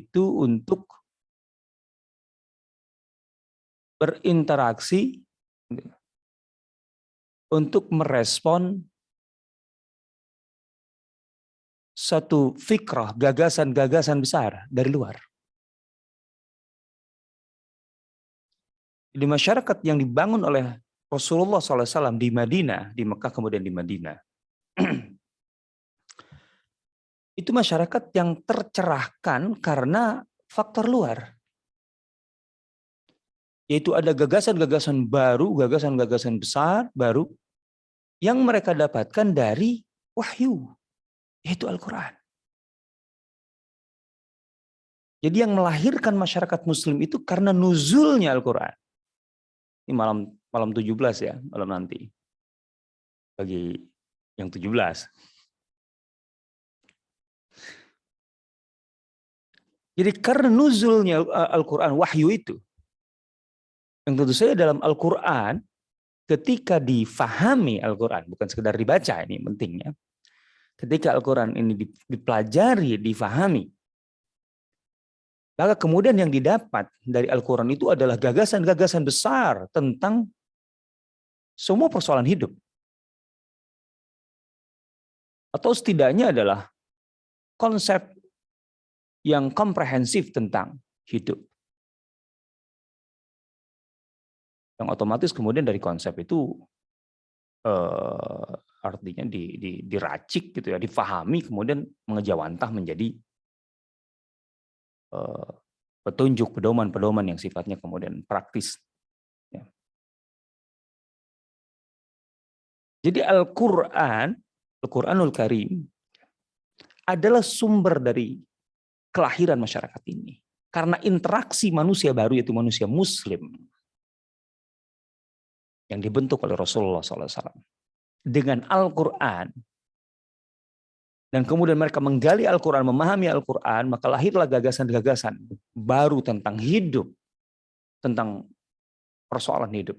itu untuk berinteraksi, untuk merespon satu fikrah, gagasan-gagasan besar dari luar. Di masyarakat yang dibangun oleh Rasulullah SAW di Madinah, di Mekah kemudian di Madinah, itu masyarakat yang tercerahkan karena faktor luar. Yaitu ada gagasan-gagasan baru, gagasan-gagasan besar baru yang mereka dapatkan dari wahyu, yaitu Al-Quran. Jadi yang melahirkan masyarakat muslim itu karena nuzulnya Al-Quran. Ini malam 17 ya, malam nanti. Bagi yang 17. Jadi karena nuzulnya Al-Quran, wahyu itu, yang tentu saja dalam Al-Quran, ketika difahami Al-Quran, bukan sekedar dibaca, ini pentingnya. Ketika Al-Quran ini dipelajari, difahami, maka kemudian yang didapat dari Al-Quran itu adalah gagasan-gagasan besar tentang semua persoalan hidup. Atau setidaknya adalah konsep yang komprehensif tentang hidup. Yang otomatis kemudian dari konsep itu artinya diracik gitu ya, difahami, kemudian mengejawantah menjadi petunjuk, pedoman-pedoman yang sifatnya kemudian praktis. Ya. Jadi Al-Quranul Karim adalah sumber dari kelahiran masyarakat ini. Karena interaksi manusia baru, yaitu manusia muslim, yang dibentuk oleh Rasulullah SAW dengan Al-Quran, dan kemudian mereka menggali Al-Quran, memahami Al-Quran, maka lahirlah gagasan-gagasan baru tentang hidup, tentang persoalan hidup,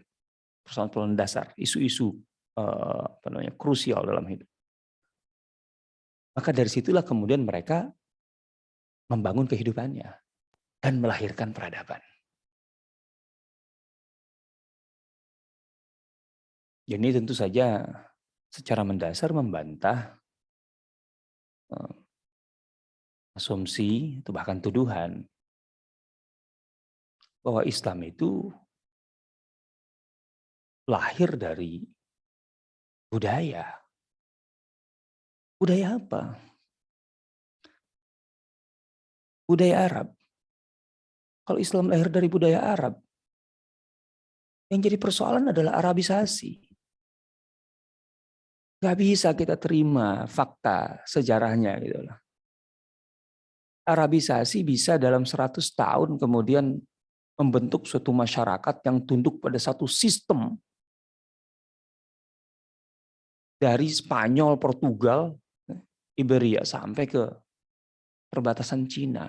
persoalan dasar, isu-isu krusial dalam hidup. Maka dari situlah kemudian mereka membangun kehidupannya dan melahirkan peradaban. Jadi tentu saja secara mendasar membantah asumsi atau bahkan tuduhan bahwa Islam itu lahir dari budaya. Budaya apa? Budaya Arab. Kalau Islam lahir dari budaya Arab, yang jadi persoalan adalah Arabisasi. Gak bisa kita terima fakta sejarahnya gitu loh. Arabisasi bisa dalam 100 tahun kemudian membentuk suatu masyarakat yang tunduk pada satu sistem. Dari Spanyol, Portugal, Iberia sampai ke perbatasan Cina.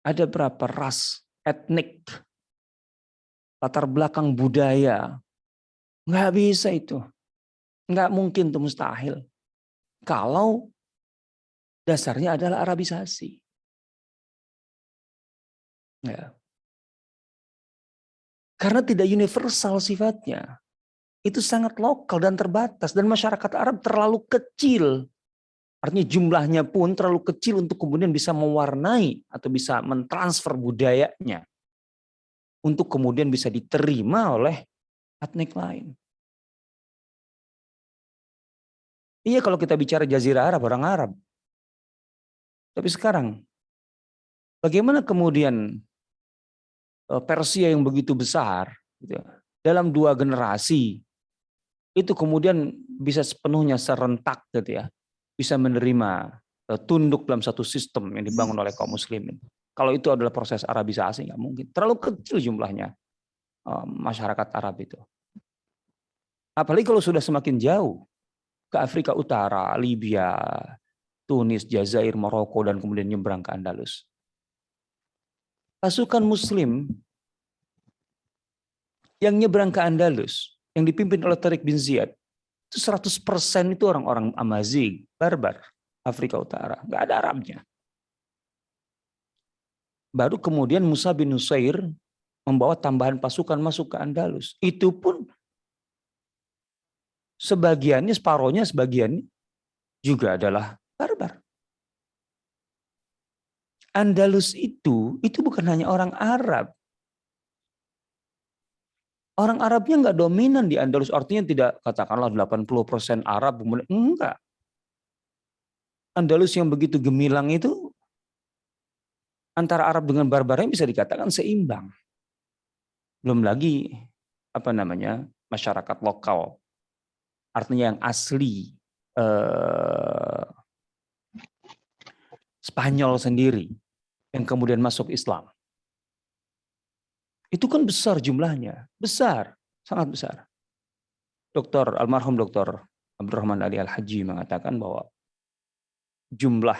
Ada berapa ras, etnik, latar belakang budaya. Nggak bisa itu. Nggak mungkin, itu mustahil. Kalau dasarnya adalah Arabisasi. Ya. Karena tidak universal sifatnya. Itu sangat lokal dan terbatas. Dan masyarakat Arab terlalu kecil. Artinya jumlahnya pun terlalu kecil untuk kemudian bisa mewarnai atau bisa mentransfer budayanya. Untuk kemudian bisa diterima oleh etnik lain. Iya kalau kita bicara Jazirah Arab, orang Arab. Tapi sekarang, bagaimana kemudian Persia yang begitu besar, gitu, dalam 2 generasi, itu kemudian bisa sepenuhnya serentak gitu ya, bisa menerima tunduk dalam satu sistem yang dibangun oleh kaum muslimin. Kalau itu adalah proses Arabisasi, nggak mungkin. Terlalu kecil jumlahnya masyarakat Arab itu. Apalagi kalau sudah semakin jauh ke Afrika Utara, Libya, Tunis, Jazair, Maroko, dan kemudian nyebrang ke Andalus. Pasukan Muslim yang nyebrang ke Andalus, yang dipimpin oleh Tariq bin Ziyad, itu 100% itu orang-orang Amazigh, Barbar, Afrika Utara, nggak ada Arabnya. Baru kemudian Musa bin Nusair membawa tambahan pasukan masuk ke Andalus. Itu pun sebagiannya, separohnya sebagiannya juga adalah barbar. Andalus itu bukan hanya orang Arab. Orang Arabnya nggak dominan di Andalus, artinya tidak katakanlah 80% Arab, enggak. Andalus yang begitu gemilang itu antara Arab dengan barbarnya bisa dikatakan seimbang. Belum lagi masyarakat lokal, artinya yang asli Spanyol sendiri yang kemudian masuk Islam. Itu kan besar jumlahnya, besar, sangat besar. Almarhum Dr. Abdurrahman Ali Al-Haji mengatakan bahwa jumlah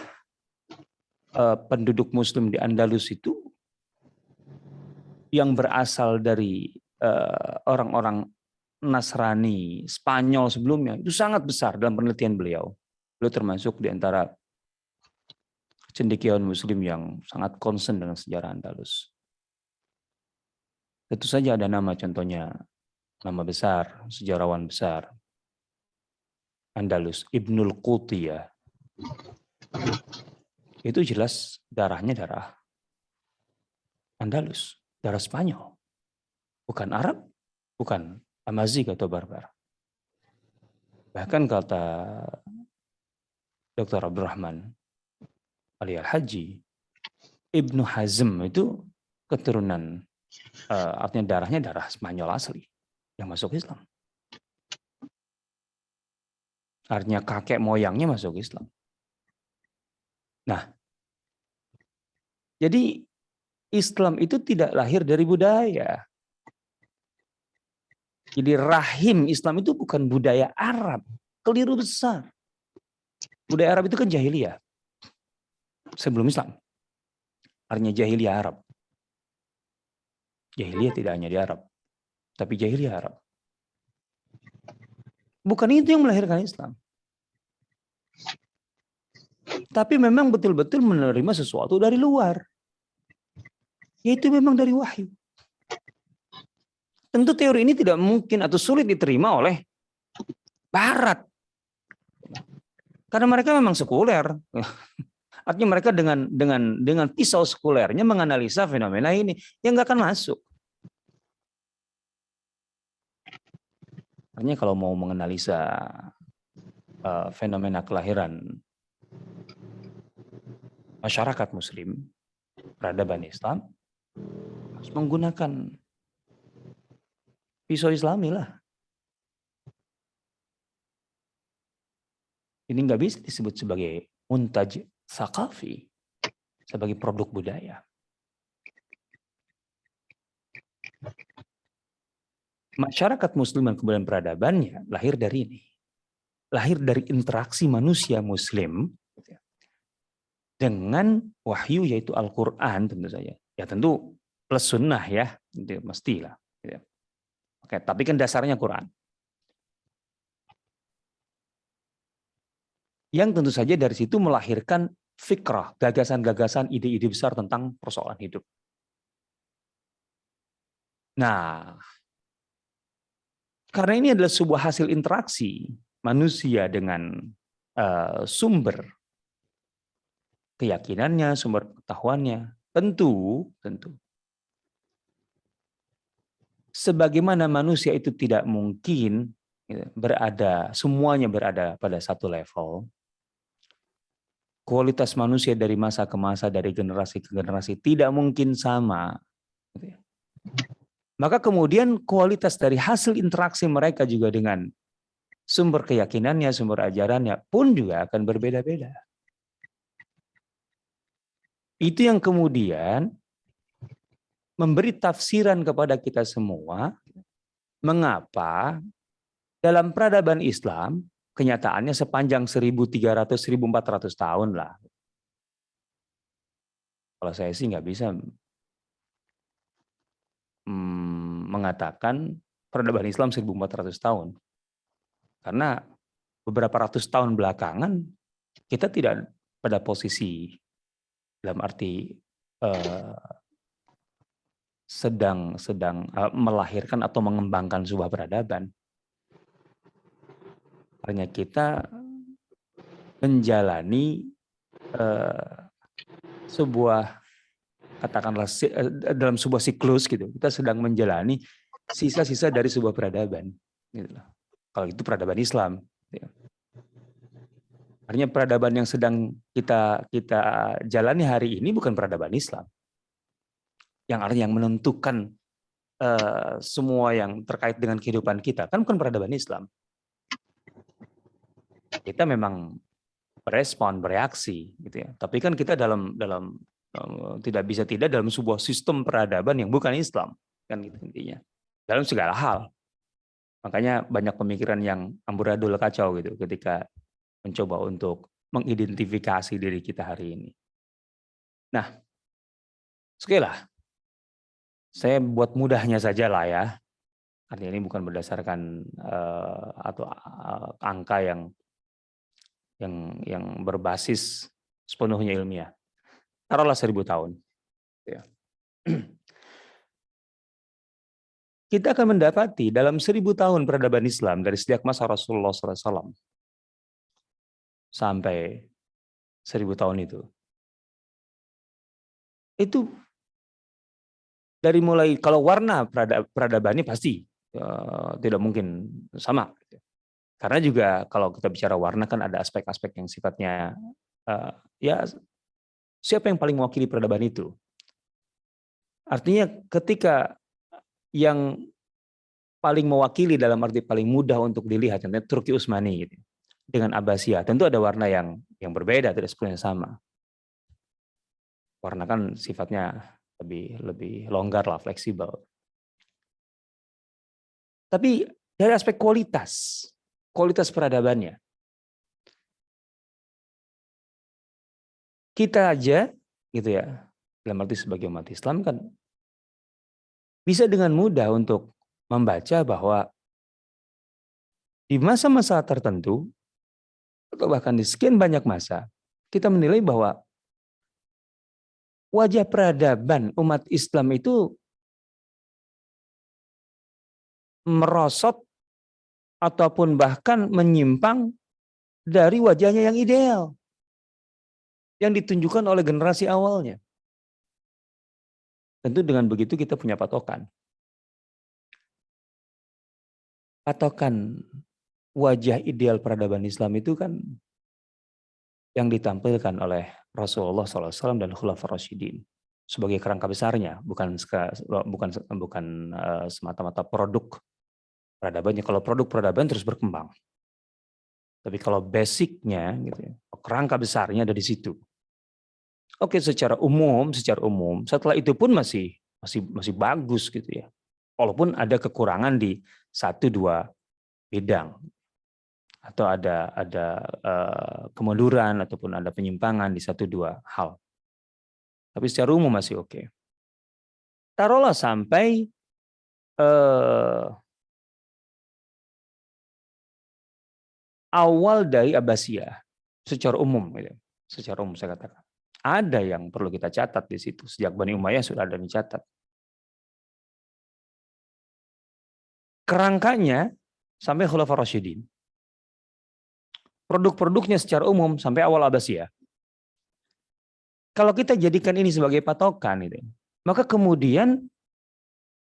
penduduk Muslim di Andalus itu yang berasal dari orang-orang Nasrani, Spanyol sebelumnya itu sangat besar dalam penelitian beliau. Beliau termasuk di antara cendekiawan Muslim yang sangat concern dengan sejarah Andalus. Tentu saja ada nama, contohnya nama besar, sejarawan besar Andalus, Ibnul Qutiyah. Itu jelas darahnya darah Andalus, darah Spanyol. Bukan Arab, bukan Amazigh atau barbar. Bahkan kata Dr. Abdurrahman Ali Al-Haji, Ibnu Hazm itu keturunan, artinya darahnya darah Spanyol asli yang masuk Islam. Artinya kakek moyangnya masuk Islam. Nah, jadi Islam itu tidak lahir dari budaya. Jadi rahim Islam itu bukan budaya Arab. Keliru besar. Budaya Arab itu kan jahiliyah. Sebelum Islam. Artinya jahiliyah Arab. Jahiliyah tidak hanya di Arab. Tapi jahiliyah Arab. Bukan itu yang melahirkan Islam. Tapi memang betul-betul menerima sesuatu dari luar. Yaitu memang dari wahyu. Tentu teori ini tidak mungkin atau sulit diterima oleh Barat. Karena mereka memang sekuler. Artinya mereka dengan pisau sekulernya menganalisa fenomena ini yang nggak akan masuk. Artinya kalau mau menganalisa fenomena kelahiran masyarakat Muslim, peradaban Islam, harus menggunakan pisau Islami lah. Ini nggak bisa disebut sebagai muntaj saqafi, sebagai produk budaya. Masyarakat Muslim dan kemudian peradabannya lahir dari ini. Lahir dari interaksi manusia Muslim dengan wahyu yaitu Al-Quran tentu saja. Ya tentu plus sunnah ya, itu mestilah. Oke, tapi kan dasarnya Quran. Yang tentu saja dari situ melahirkan fikrah, gagasan-gagasan, ide-ide besar tentang persoalan hidup. Nah, karena ini adalah sebuah hasil interaksi manusia dengan sumber keyakinannya, sumber pengetahuannya, tentu sebagaimana manusia itu tidak mungkin semuanya berada pada satu level. Kualitas manusia dari masa ke masa, dari generasi ke generasi tidak mungkin sama. Maka kemudian kualitas dari hasil interaksi mereka juga dengan sumber keyakinannya, sumber ajarannya pun juga akan berbeda-beda. Itu yang kemudian memberi tafsiran kepada kita semua mengapa dalam peradaban Islam kenyataannya sepanjang 1300-1400 tahun lah. Kalau saya sih nggak bisa mengatakan peradaban Islam 1400 tahun. Karena beberapa ratus tahun belakangan kita tidak pada posisi dalam arti sedang melahirkan atau mengembangkan sebuah peradaban. Hanya kita menjalani sebuah, katakanlah dalam sebuah siklus gitu, kita sedang menjalani sisa-sisa dari sebuah peradaban gitu loh. Kalau itu peradaban Islam gitu. Artinya peradaban yang sedang kita jalani hari ini bukan peradaban Islam yang artinya yang menentukan semua yang terkait dengan kehidupan kita, kan bukan peradaban Islam. Kita memang berespon, bereaksi gitu ya, tapi kan kita dalam tidak bisa tidak dalam sebuah sistem peradaban yang bukan Islam, kan gitu intinya. Dalam segala hal. Makanya banyak pemikiran yang amburadul, kacau gitu ketika mencoba untuk mengidentifikasi diri kita hari ini. Nah, sekali lah, saya buat mudahnya saja lah ya. Artinya ini bukan berdasarkan atau angka yang berbasis sepenuhnya ilmiah. Taruhlah 1000 tahun. Ya. Kita akan mendapati dalam 1000 tahun peradaban Islam dari sejak masa Rasulullah SAW sampai 1000 tahun itu dari mulai, kalau warna peradabannya pasti tidak mungkin sama. Karena juga kalau kita bicara warna kan ada aspek-aspek yang sifatnya ya siapa yang paling mewakili peradaban itu. Artinya ketika yang paling mewakili dalam arti paling mudah untuk dilihat, contohnya Turki Utsmani gitu, dengan Abbasiyah, tentu ada warna yang berbeda, tidak sepenuhnya sama. Warna kan sifatnya lebih longgar lah, fleksibel. Tapi dari aspek kualitas peradabannya, kita aja gitu ya, dalam arti sebagai umat Islam kan bisa dengan mudah untuk membaca bahwa di masa-masa tertentu atau bahkan di sekian banyak masa, kita menilai bahwa wajah peradaban umat Islam itu merosot ataupun bahkan menyimpang dari wajahnya yang ideal yang ditunjukkan oleh generasi awalnya. Tentu dengan begitu kita punya patokan. Patokan wajah ideal peradaban Islam itu kan yang ditampilkan oleh Rasulullah SAW dan Khulafaur Rasyidin sebagai kerangka besarnya, bukan semata-mata produk peradabannya. Kalau produk peradaban terus berkembang, tapi kalau basicnya, gitu ya, kerangka besarnya ada di situ. Oke, secara umum, setelah itu pun masih bagus gitu ya. Walaupun ada kekurangan di 1-2 bidang atau ada kemunduran ataupun ada penyimpangan di 1-2 hal. Tapi secara umum masih oke. Taruhlah sampai awal dari Abbasiyah secara umum gitu. Secara umum saya katakan. Ada yang perlu kita catat di situ. Sejak Bani Umayyah sudah ada dicatat. Kerangkanya sampai Khulafaur Rasyidin. Produk-produknya secara umum sampai awal Abbasiyah. Kalau kita jadikan ini sebagai patokan, gitu, maka kemudian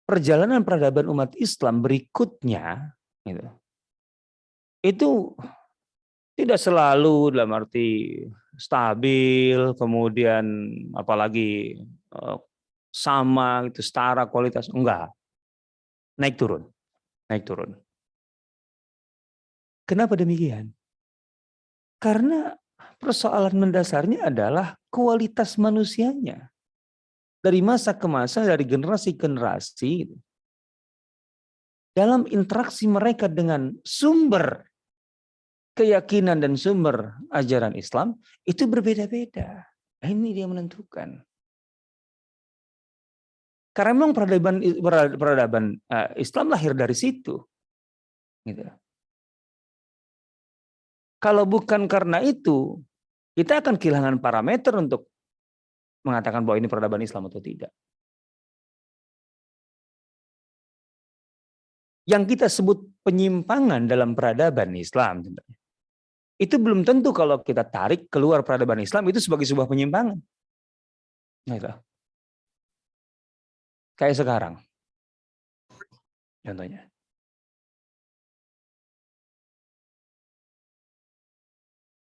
perjalanan peradaban umat Islam berikutnya gitu, itu tidak selalu dalam arti stabil, kemudian apalagi sama gitu, setara kualitas, enggak. Naik turun. Kenapa demikian? Karena persoalan mendasarnya adalah kualitas manusianya. Dari masa ke masa, dari generasi ke generasi, dalam interaksi mereka dengan sumber keyakinan dan sumber ajaran Islam, itu berbeda-beda. Ini dia menentukan. Karena memang peradaban Islam lahir dari situ. Gitu. Kalau bukan karena itu, kita akan kehilangan parameter untuk mengatakan bahwa ini peradaban Islam atau tidak. Yang kita sebut penyimpangan dalam peradaban Islam, itu belum tentu kalau kita tarik keluar peradaban Islam itu sebagai sebuah penyimpangan. Gitu. Kayak sekarang, contohnya.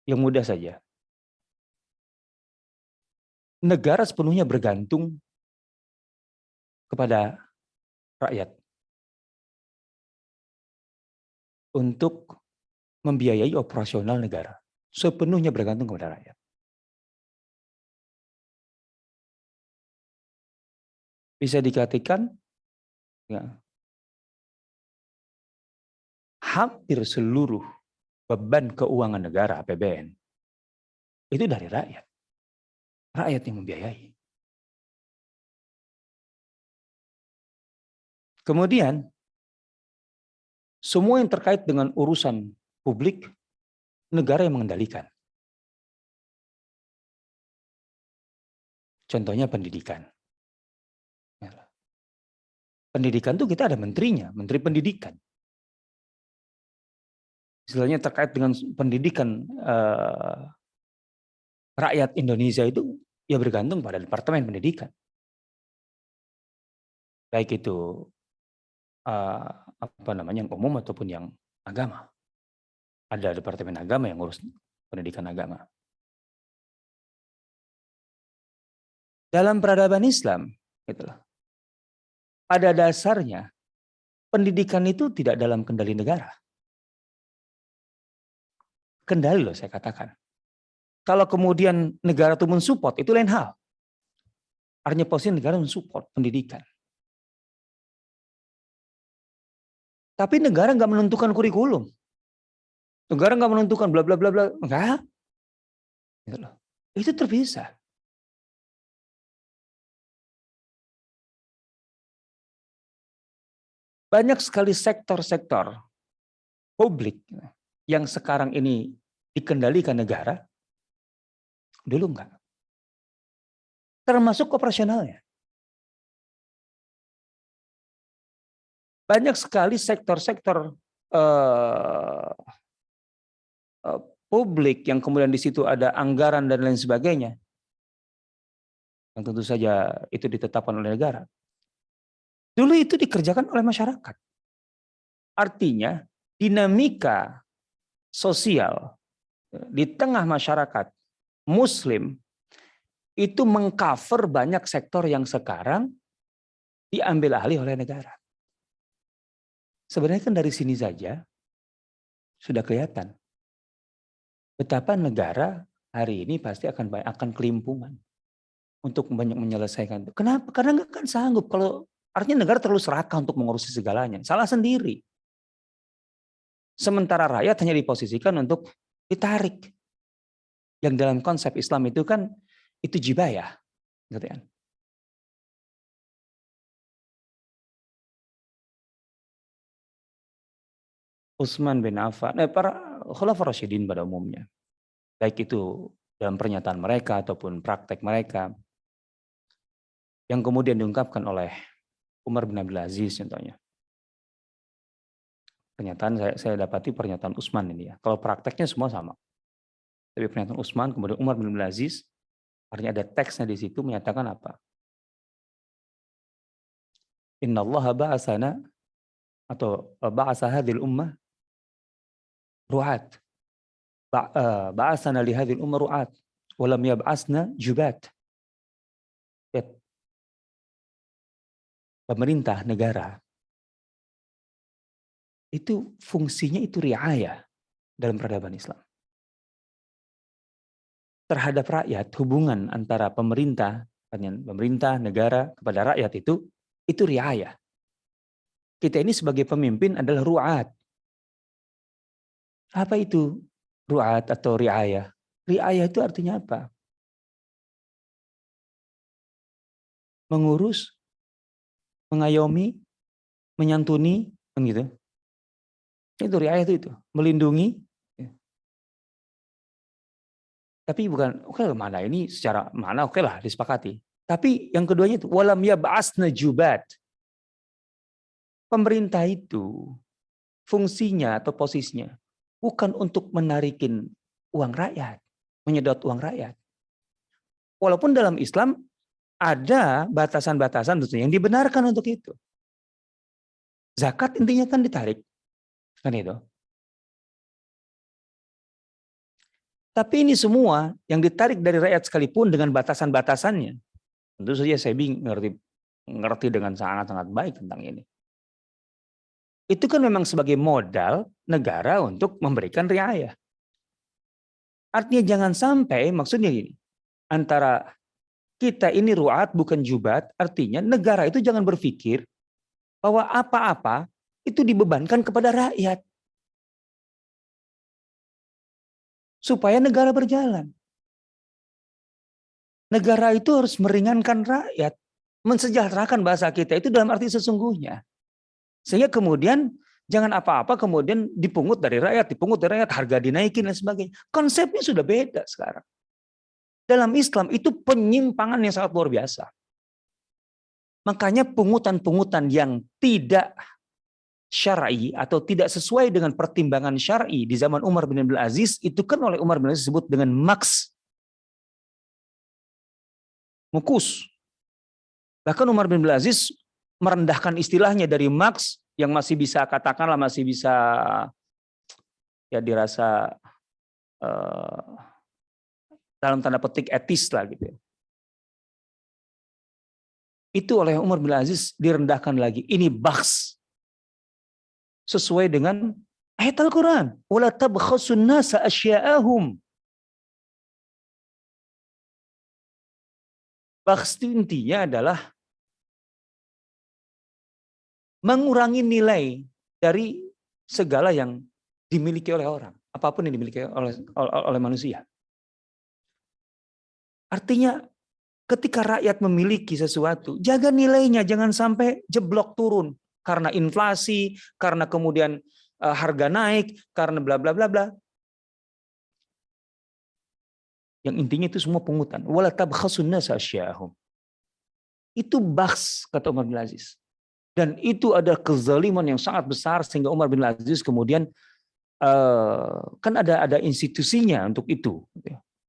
Yang mudah saja. Negara sepenuhnya bergantung kepada rakyat untuk membiayai operasional negara. Sepenuhnya bergantung kepada rakyat. Bisa dikatakan ya, hampir seluruh beban keuangan negara APBN itu dari rakyat. Rakyat yang membiayai. Kemudian semua yang terkait dengan urusan publik, negara yang mengendalikan. Contohnya pendidikan. Pendidikan itu kita ada menterinya, menteri pendidikan. Istilahnya terkait dengan pendidikan rakyat Indonesia itu ya bergantung pada departemen pendidikan. Baik itu yang umum ataupun yang agama. Ada departemen agama yang ngurus pendidikan agama. Dalam peradaban Islam, itulah. Pada dasarnya pendidikan itu tidak dalam kendali negara. Kendali loh saya katakan. Kalau kemudian negara itu mensupport, itu lain hal. Artinya posisi negara mensupport pendidikan. Tapi negara nggak menentukan kurikulum. Negara nggak menentukan bla bla bla bla. Enggak. Itu terpisah. Banyak sekali sektor-sektor publik yang sekarang ini dikendalikan negara, dulu enggak. Termasuk operasionalnya. Banyak sekali sektor-sektor publik yang kemudian di situ ada anggaran dan lain sebagainya, yang tentu saja itu ditetapkan oleh negara. Dulu itu dikerjakan oleh masyarakat. Artinya dinamika sosial di tengah masyarakat Muslim itu mengcover banyak sektor yang sekarang diambil alih oleh negara. Sebenarnya kan dari sini saja sudah kelihatan betapa negara hari ini pasti akan kelimpungan untuk banyak menyelesaikan itu. Kenapa? Karena nggak akan sanggup kalau artinya negara terlalu serakah untuk mengurusi segalanya. Salah sendiri. Sementara rakyat hanya diposisikan untuk ditarik. Yang dalam konsep Islam itu kan itu jibayah, gitu kan. Utsman bin Affan, para Khulafaur Rasyidin pada umumnya, baik itu dalam pernyataan mereka ataupun praktek mereka, yang kemudian diungkapkan oleh Umar bin Abdul Aziz contohnya. Pernyataan saya dapati pernyataan Utsman ini ya. Kalau prakteknya semua sama. Tapi pernyataan Utsman kemudian Umar bin Abdul Aziz, artinya ada teksnya di situ menyatakan apa? Innallaha ba'asana atau ba'asa hadhil ummah ru'at. Ba'asana li hadhil ummah ru'at. Walam yab'asna jubat. Pemerintah negara itu fungsinya itu riayah dalam peradaban Islam. Terhadap rakyat, hubungan antara pemerintah negara kepada rakyat itu riayah. Kita ini sebagai pemimpin adalah ru'at. Apa itu ru'at atau riayah? Riayah itu artinya apa? Mengurus, mengayomi, menyantuni, kan gitu. Itu riayah itu, melindungi. Tapi bukan, oke mana ini secara mana oke lah disepakati. Tapi yang keduanya itu walam yab'asna jubat. Pemerintah itu fungsinya atau posisinya bukan untuk menarikin uang rakyat, menyedot uang rakyat. Walaupun dalam Islam ada batasan-batasan tentunya yang dibenarkan untuk itu. Zakat intinya kan ditarik, kan itu. Tapi ini semua yang ditarik dari rakyat sekalipun dengan batasan-batasannya. Tentu saja saya ngerti dengan sangat-sangat baik tentang ini. Itu kan memang sebagai modal negara untuk memberikan riayah. Artinya jangan sampai, maksudnya gini, antara kita ini ru'at bukan jubat, artinya negara itu jangan berpikir bahwa apa-apa itu dibebankan kepada rakyat. Supaya negara berjalan. Negara itu harus meringankan rakyat. Mensejahterakan bahasa kita itu dalam arti sesungguhnya. Sehingga kemudian jangan apa-apa kemudian dipungut dari rakyat, harga dinaikin dan sebagainya. Konsepnya sudah beda sekarang. Dalam Islam itu penyimpangan yang sangat luar biasa. Makanya pungutan-pungutan yang tidak syar'i atau tidak sesuai dengan pertimbangan syar'i di zaman Umar bin Abdul Aziz itu kan oleh Umar bin Abdul Aziz disebut dengan mukus. Bahkan Umar bin Abdul Aziz merendahkan istilahnya dari maks yang masih bisa katakanlah masih bisa ya dirasa dalam tanda petik etis lah gitu. Itu oleh Umar bin Abdul Aziz direndahkan lagi. Ini bakhs. Sesuai dengan ayat Al-Quran. Wala tabkhasun nasa asya'ahum. Bakhs itu intinya adalah mengurangi nilai dari segala yang dimiliki oleh orang. Apapun yang dimiliki oleh manusia. Artinya ketika rakyat memiliki sesuatu, jaga nilainya. Jangan sampai jeblok turun. Karena inflasi, karena kemudian harga naik, karena bla bla bla bla. Yang intinya itu semua pungutan. Wala tabkhasun nasa asya'ahum. Itu bakhs kata Umar bin Aziz. Dan itu ada kezaliman yang sangat besar sehingga Umar bin Aziz kemudian kan ada institusinya untuk itu.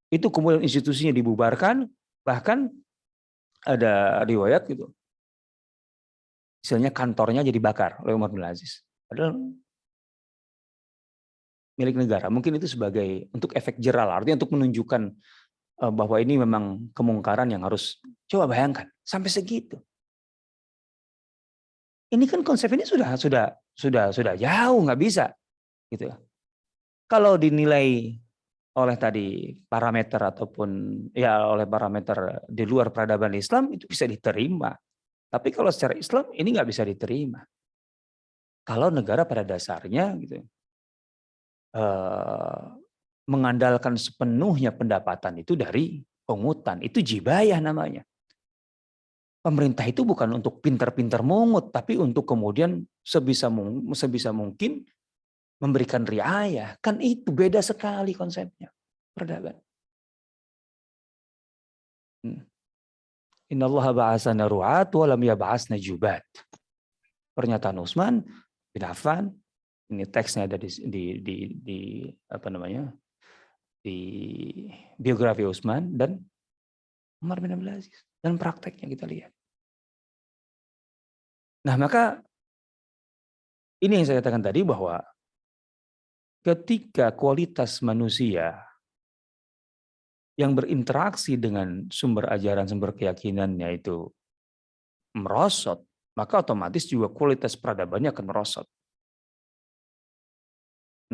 Itu kemudian institusinya dibubarkan, bahkan ada riwayat gitu. Misalnya kantornya jadi bakar oleh Umar bin Aziz. Padahal milik negara. Mungkin itu sebagai untuk efek jeral, artinya untuk menunjukkan bahwa ini memang kemungkaran yang harus coba bayangkan sampai segitu. Ini kan konsep ini sudah jauh nggak bisa gitu. Kalau dinilai oleh tadi parameter ataupun ya oleh parameter di luar peradaban Islam itu bisa diterima. Tapi kalau secara Islam ini nggak bisa diterima. Kalau negara pada dasarnya gitu mengandalkan sepenuhnya pendapatan itu dari pungutan, itu jibayah namanya. Pemerintah itu bukan untuk pintar-pintar mungut, tapi untuk kemudian sebisa mungkin memberikan riayah. Kan itu beda sekali konsepnya peradaban. Innallaha ba'asana ru'at wa lam yab'asna jubat. Pernyataan Utsman bin Affan, ini teksnya ada di apa namanya? Di biografi Utsman dan Umar bin Abdul Aziz dan prakteknya kita lihat. Nah, maka ini yang saya katakan tadi bahwa ketika kualitas manusia yang berinteraksi dengan sumber ajaran, sumber keyakinannya itu merosot, maka otomatis juga kualitas peradabannya akan merosot.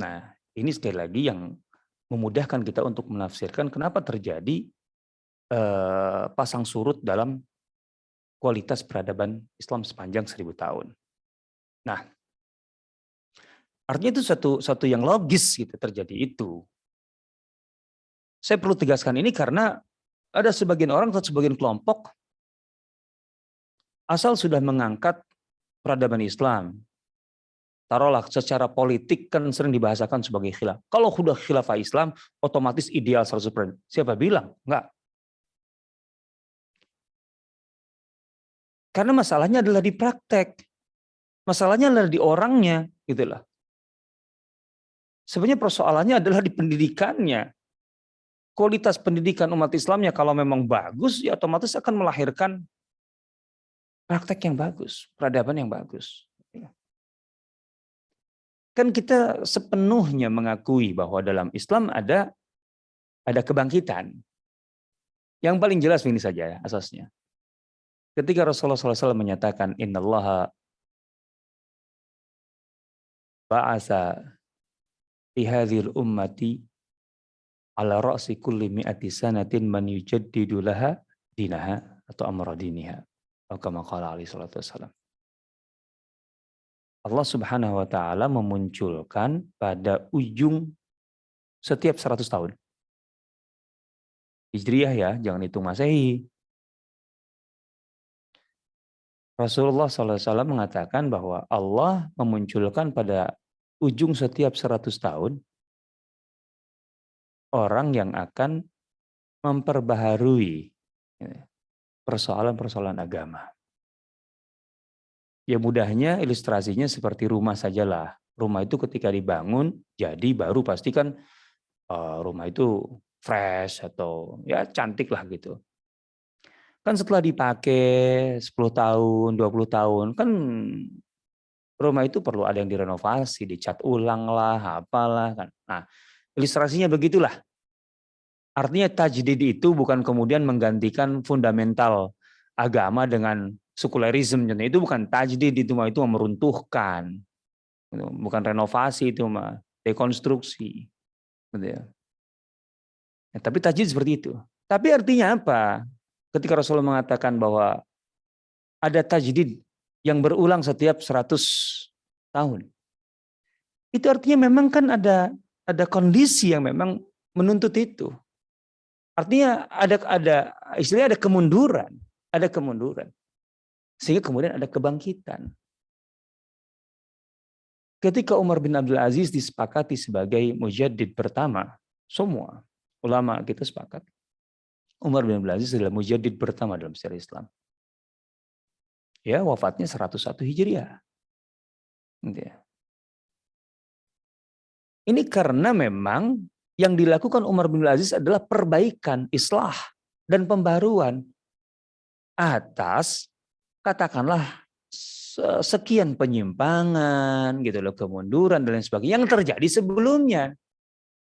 Nah, ini sekali lagi yang memudahkan kita untuk menafsirkan kenapa terjadi pasang surut dalam kualitas peradaban Islam sepanjang 1000 tahun. Nah, artinya itu satu yang logis gitu terjadi itu. Saya perlu tegaskan ini karena ada sebagian orang atau sebagian kelompok asal sudah mengangkat peradaban Islam taruhlah secara politik kan sering dibahasakan sebagai khilaf. Kalau sudah khilafah Islam, otomatis ideal 100%. Siapa bilang? Enggak. Karena masalahnya adalah di praktek. Masalahnya adalah di orangnya, gitu lah. Sebenarnya persoalannya adalah di pendidikannya. Kualitas pendidikan umat Islamnya kalau memang bagus, ya otomatis akan melahirkan praktek yang bagus, peradaban yang bagus. Kan kita sepenuhnya mengakui bahwa dalam Islam ada kebangkitan. Yang paling jelas ini saja ya, asasnya. Ketika Rasulullah SAW menyatakan innallaha ba'asa fi hadhil ummati ala ra'si kulli mi'ati sanatin man yujaddidu laha dinaha atau amra diniha. Kama qala alaihi salatu wassalam. Allah Subhanahu wa taala memunculkan pada ujung setiap 100 tahun. Hijriah ya, jangan hitung Masehi. Rasulullah SAW mengatakan bahwa Allah memunculkan pada ujung setiap 100 tahun orang yang akan memperbaharui persoalan-persoalan agama. Ya mudahnya ilustrasinya seperti rumah sajalah. Rumah itu ketika dibangun jadi baru pastikan rumah itu fresh atau ya cantik lah gitu. Kan setelah dipakai 10 tahun, 20 tahun, kan rumah itu perlu ada yang direnovasi, dicat ulang lah, apalah kan. Nah, ilustrasinya begitulah. Artinya tajdid itu bukan kemudian menggantikan fundamental agama dengan sekulerisme. Itu bukan tajdid, itu mah meruntuhkan. Bukan renovasi, itu mah dekonstruksi. Gitu ya. Ya, tapi tajdid seperti itu. Tapi artinya apa? Ketika Rasulullah mengatakan bahwa ada tajdid yang berulang setiap 100 tahun. Itu artinya memang kan ada kondisi yang memang menuntut itu. Artinya istilahnya ada kemunduran. Sehingga kemudian ada kebangkitan. Ketika Umar bin Abdul Aziz disepakati sebagai mujaddid pertama, semua ulama kita sepakat. Umar bin Abdul Aziz adalah mujaddid pertama dalam sejarah Islam. Ya, wafatnya 101 Hijriah. Ini karena memang yang dilakukan Umar bin Abdul Aziz adalah perbaikan, islah, dan pembaruan atas katakanlah sekian penyimpangan, gitu loh, kemunduran dan lain sebagainya yang terjadi sebelumnya.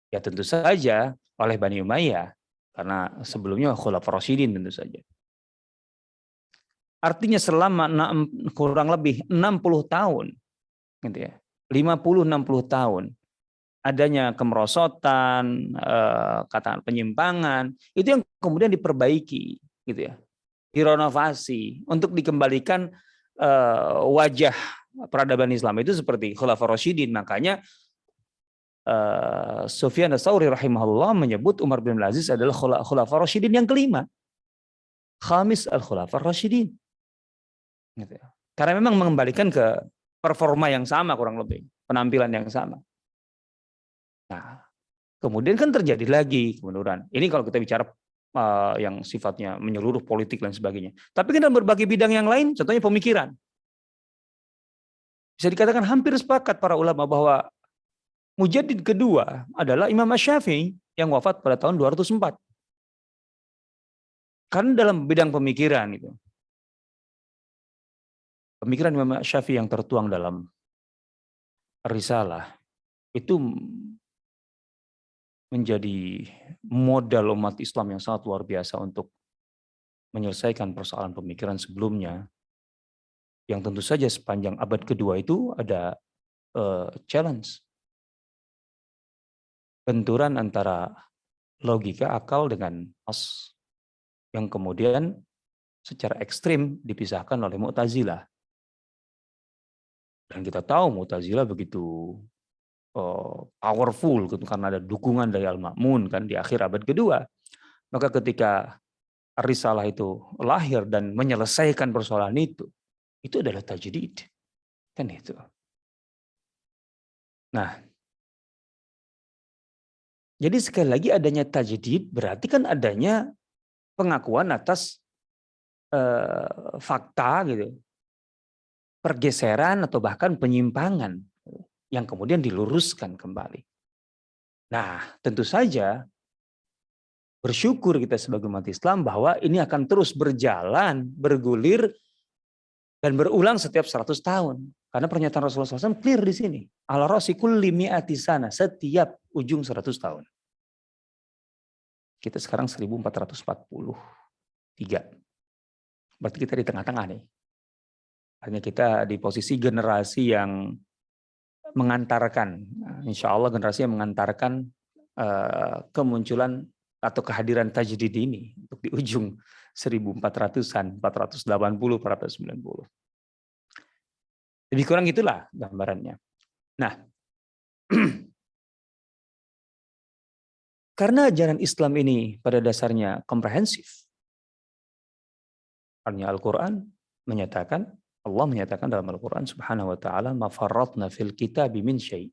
Ya tentu saja oleh Bani Umayyah, karena sebelumnya Khulafaur Rasyidin tentu saja. Artinya selama kurang lebih 60 tahun, gitu ya, 50-60 tahun, adanya kemerosotan, katakan penyimpangan, itu yang kemudian diperbaiki, gitu ya, direnovasi untuk dikembalikan wajah peradaban Islam itu seperti Khulafaur Rasyidin. Makanya Sufyan Ats-Tsauri rahimahullah menyebut Umar bin Abdul Aziz adalah Khulafaur Rasyidin yang kelima, Khamis al-Khulafaur Rasyidin. Gitu ya. Karena memang mengembalikan ke performa yang sama, kurang lebih penampilan yang sama. Nah, kemudian kan terjadi lagi kemunduran. Ini kalau kita bicara yang sifatnya menyeluruh politik dan sebagainya. Tapi kan dalam berbagai bidang yang lain, contohnya pemikiran. Bisa dikatakan hampir sepakat para ulama bahwa mujaddid kedua adalah Imam Asy-Syafi'i yang wafat pada tahun 204. Karena dalam bidang pemikiran itu, pemikiran Imam Asy-Syafi'i yang tertuang dalam Risalah itu menjadi modal umat Islam yang sangat luar biasa untuk menyelesaikan persoalan pemikiran sebelumnya, yang tentu saja sepanjang abad kedua itu ada challenge, benturan antara logika akal dengan nas, yang kemudian secara ekstrim dipisahkan oleh Mu'tazilah. Dan kita tahu Mu'tazilah begitu powerful karena ada dukungan dari Al-Ma'mun kan di akhir abad kedua. Maka ketika Risalah itu lahir dan menyelesaikan persoalan itu adalah tajdid. Kan itu. Nah, jadi sekali lagi adanya tajdid berarti kan adanya pengakuan atas fakta gitu, pergeseran atau bahkan penyimpangan yang kemudian diluruskan kembali. Nah, tentu saja bersyukur kita sebagai umat Islam bahwa ini akan terus berjalan, bergulir, dan berulang setiap 100 tahun. Karena pernyataan Rasulullah SAW clear di sini. Ala ra'si kulli mi'ati sana, setiap ujung 100 tahun. Kita sekarang 1443. Berarti kita di tengah-tengah nih. Artinya kita di posisi generasi yang mengantarkan, insya Allah generasi yang mengantarkan kemunculan atau kehadiran tajdid ini untuk di ujung 1400-an, 480, 490. Lebih kurang itulah gambarannya. Nah, karena ajaran Islam ini pada dasarnya komprehensif, artinya Al-Quran menyatakan, Allah menyatakan dalam Al-Quran subhanahu wa ta'ala, ma farratna fil kitabi min syai'.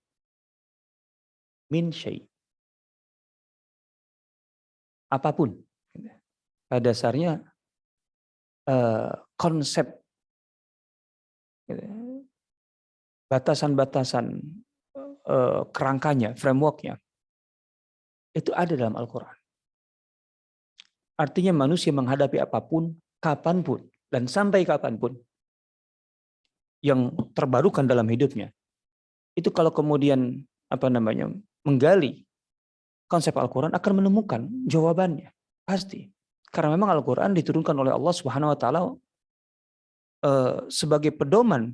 Min syai'. Apapun. Pada dasarnya konsep batasan-batasan kerangkanya, frameworknya, itu ada dalam Al-Quran. Artinya manusia menghadapi apapun, kapanpun, dan sampai kapanpun yang terbarukan dalam hidupnya. Itu kalau kemudian menggali konsep Al-Quran akan menemukan jawabannya. Pasti. Karena memang Al-Quran diturunkan oleh Allah Subhanahu wa Ta'ala sebagai pedoman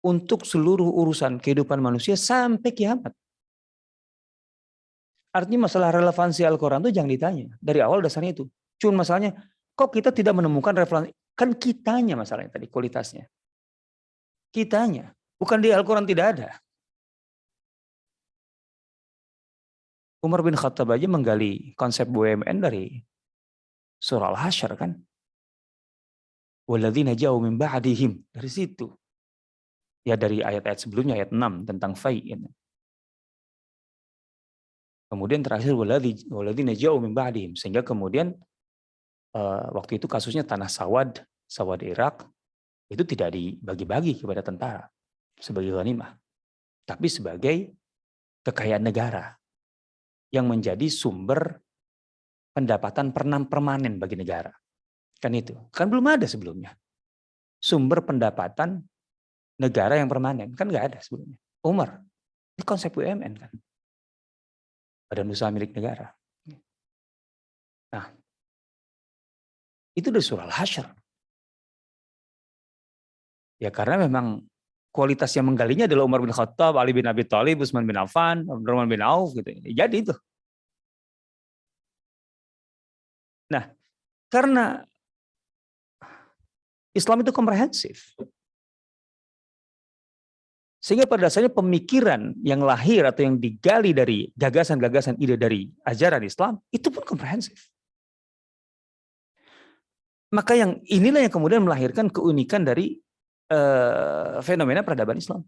untuk seluruh urusan kehidupan manusia sampai kiamat. Artinya masalah relevansi Al-Quran itu jangan ditanya. Dari awal dasarnya itu. Cuma masalahnya, kok kita tidak menemukan relevansi? Kan kitanya masalahnya tadi, kualitasnya. Kitanya. Bukan di Al-Quran tidak ada. Umar bin Khattab aja menggali konsep BUMN dari surah Al-Hasyr kan. Walladzina ja'u min ba'dihim. Dari situ. Ya dari ayat-ayat sebelumnya, ayat 6 tentang fai'. Kemudian terakhir walladzina ja'u min ba'dihim. Sehingga kemudian waktu itu kasusnya tanah Sawad Irak, itu tidak dibagi-bagi kepada tentara sebagai ghanimah. Tapi sebagai kekayaan negara yang menjadi sumber pendapatan permanen bagi negara. Kan itu. Kan belum ada sebelumnya. Sumber pendapatan negara yang permanen. Kan nggak ada sebelumnya. Umar. Ini konsep BUMN kan. Badan usaha milik negara. Nah. Itu dari surah Al-Hasyr. Ya karena memang kualitas yang menggalinya adalah Umar bin Khattab, Ali bin Abi Thalib, Utsman bin Affan, Abdurrahman bin Auf gitu. Jadi itu. Nah, karena Islam itu komprehensif. Sehingga pada dasarnya pemikiran yang lahir atau yang digali dari gagasan-gagasan ide dari ajaran Islam itu pun komprehensif. Maka yang inilah yang kemudian melahirkan keunikan dari fenomena peradaban Islam.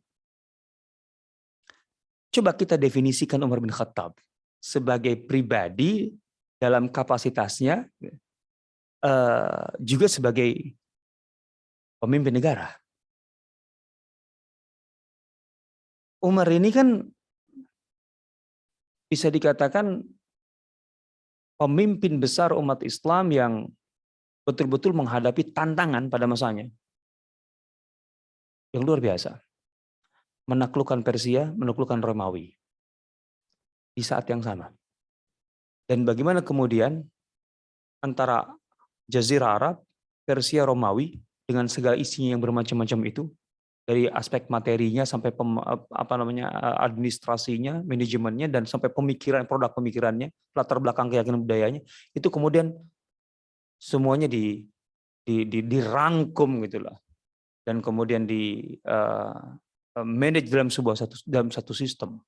Coba kita definisikan Umar bin Khattab sebagai pribadi dalam kapasitasnya juga sebagai pemimpin negara. Umar ini kan bisa dikatakan pemimpin besar umat Islam yang betul-betul menghadapi tantangan pada masanya. Yang luar biasa. Menaklukkan Persia, menaklukkan Romawi. Di saat yang sama. Dan bagaimana kemudian antara Jazirah Arab, Persia, Romawi dengan segala isinya yang bermacam-macam itu, dari aspek materinya sampai administrasinya, manajemennya, dan sampai pemikiran, produk pemikirannya, latar belakang keyakinan budayanya, itu kemudian semuanya dirangkum gitu loh, dan kemudian manage dalam satu sistem.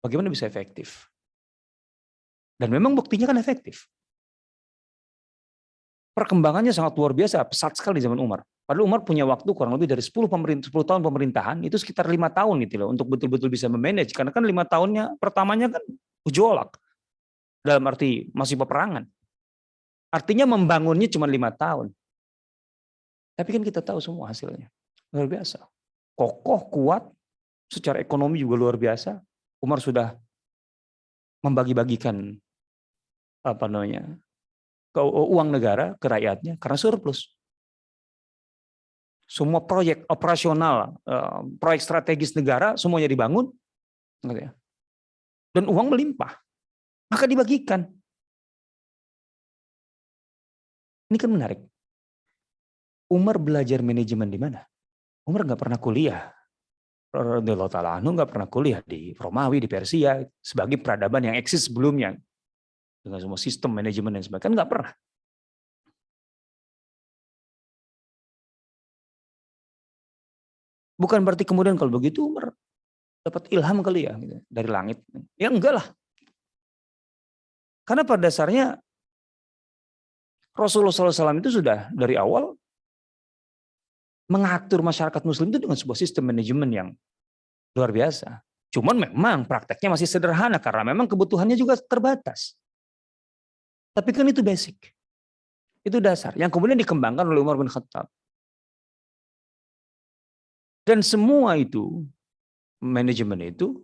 Bagaimana bisa efektif? Dan memang buktinya kan efektif. Perkembangannya sangat luar biasa, pesat sekali zaman Umar. Padahal Umar punya waktu kurang lebih dari 10 tahun pemerintahan, itu sekitar 5 tahun gitu loh, untuk betul-betul bisa memanage. Karena kan 5 tahunnya, pertamanya kan gejolak, dalam arti masih peperangan. Artinya membangunnya cuma 5 tahun. Tapi kan kita tahu semua hasilnya. Luar biasa. Kokoh, kuat, secara ekonomi juga luar biasa. Umar sudah membagi-bagikan apa namanya uang negara ke rakyatnya karena surplus. Semua proyek operasional, proyek strategis negara semuanya dibangun, gitu ya. Dan uang melimpah, maka dibagikan. Ini kan menarik. Umar belajar manajemen di mana? Umar nggak pernah kuliah. Radhiyallahu ta'ala anhu nggak pernah kuliah di Romawi, di Persia sebagai peradaban yang eksis sebelumnya dengan semua sistem manajemen dan sebagainya, kan nggak pernah. Bukan berarti kemudian kalau begitu Umar dapat ilham kali ya gitu, dari langit. Ya enggak lah. Karena pada dasarnya Rasulullah SAW itu sudah dari awal mengatur masyarakat muslim itu dengan sebuah sistem manajemen yang luar biasa. Cuman memang prakteknya masih sederhana karena memang kebutuhannya juga terbatas. Tapi kan itu basic. Itu dasar yang kemudian dikembangkan oleh Umar bin Khattab. Dan semua itu, manajemen itu,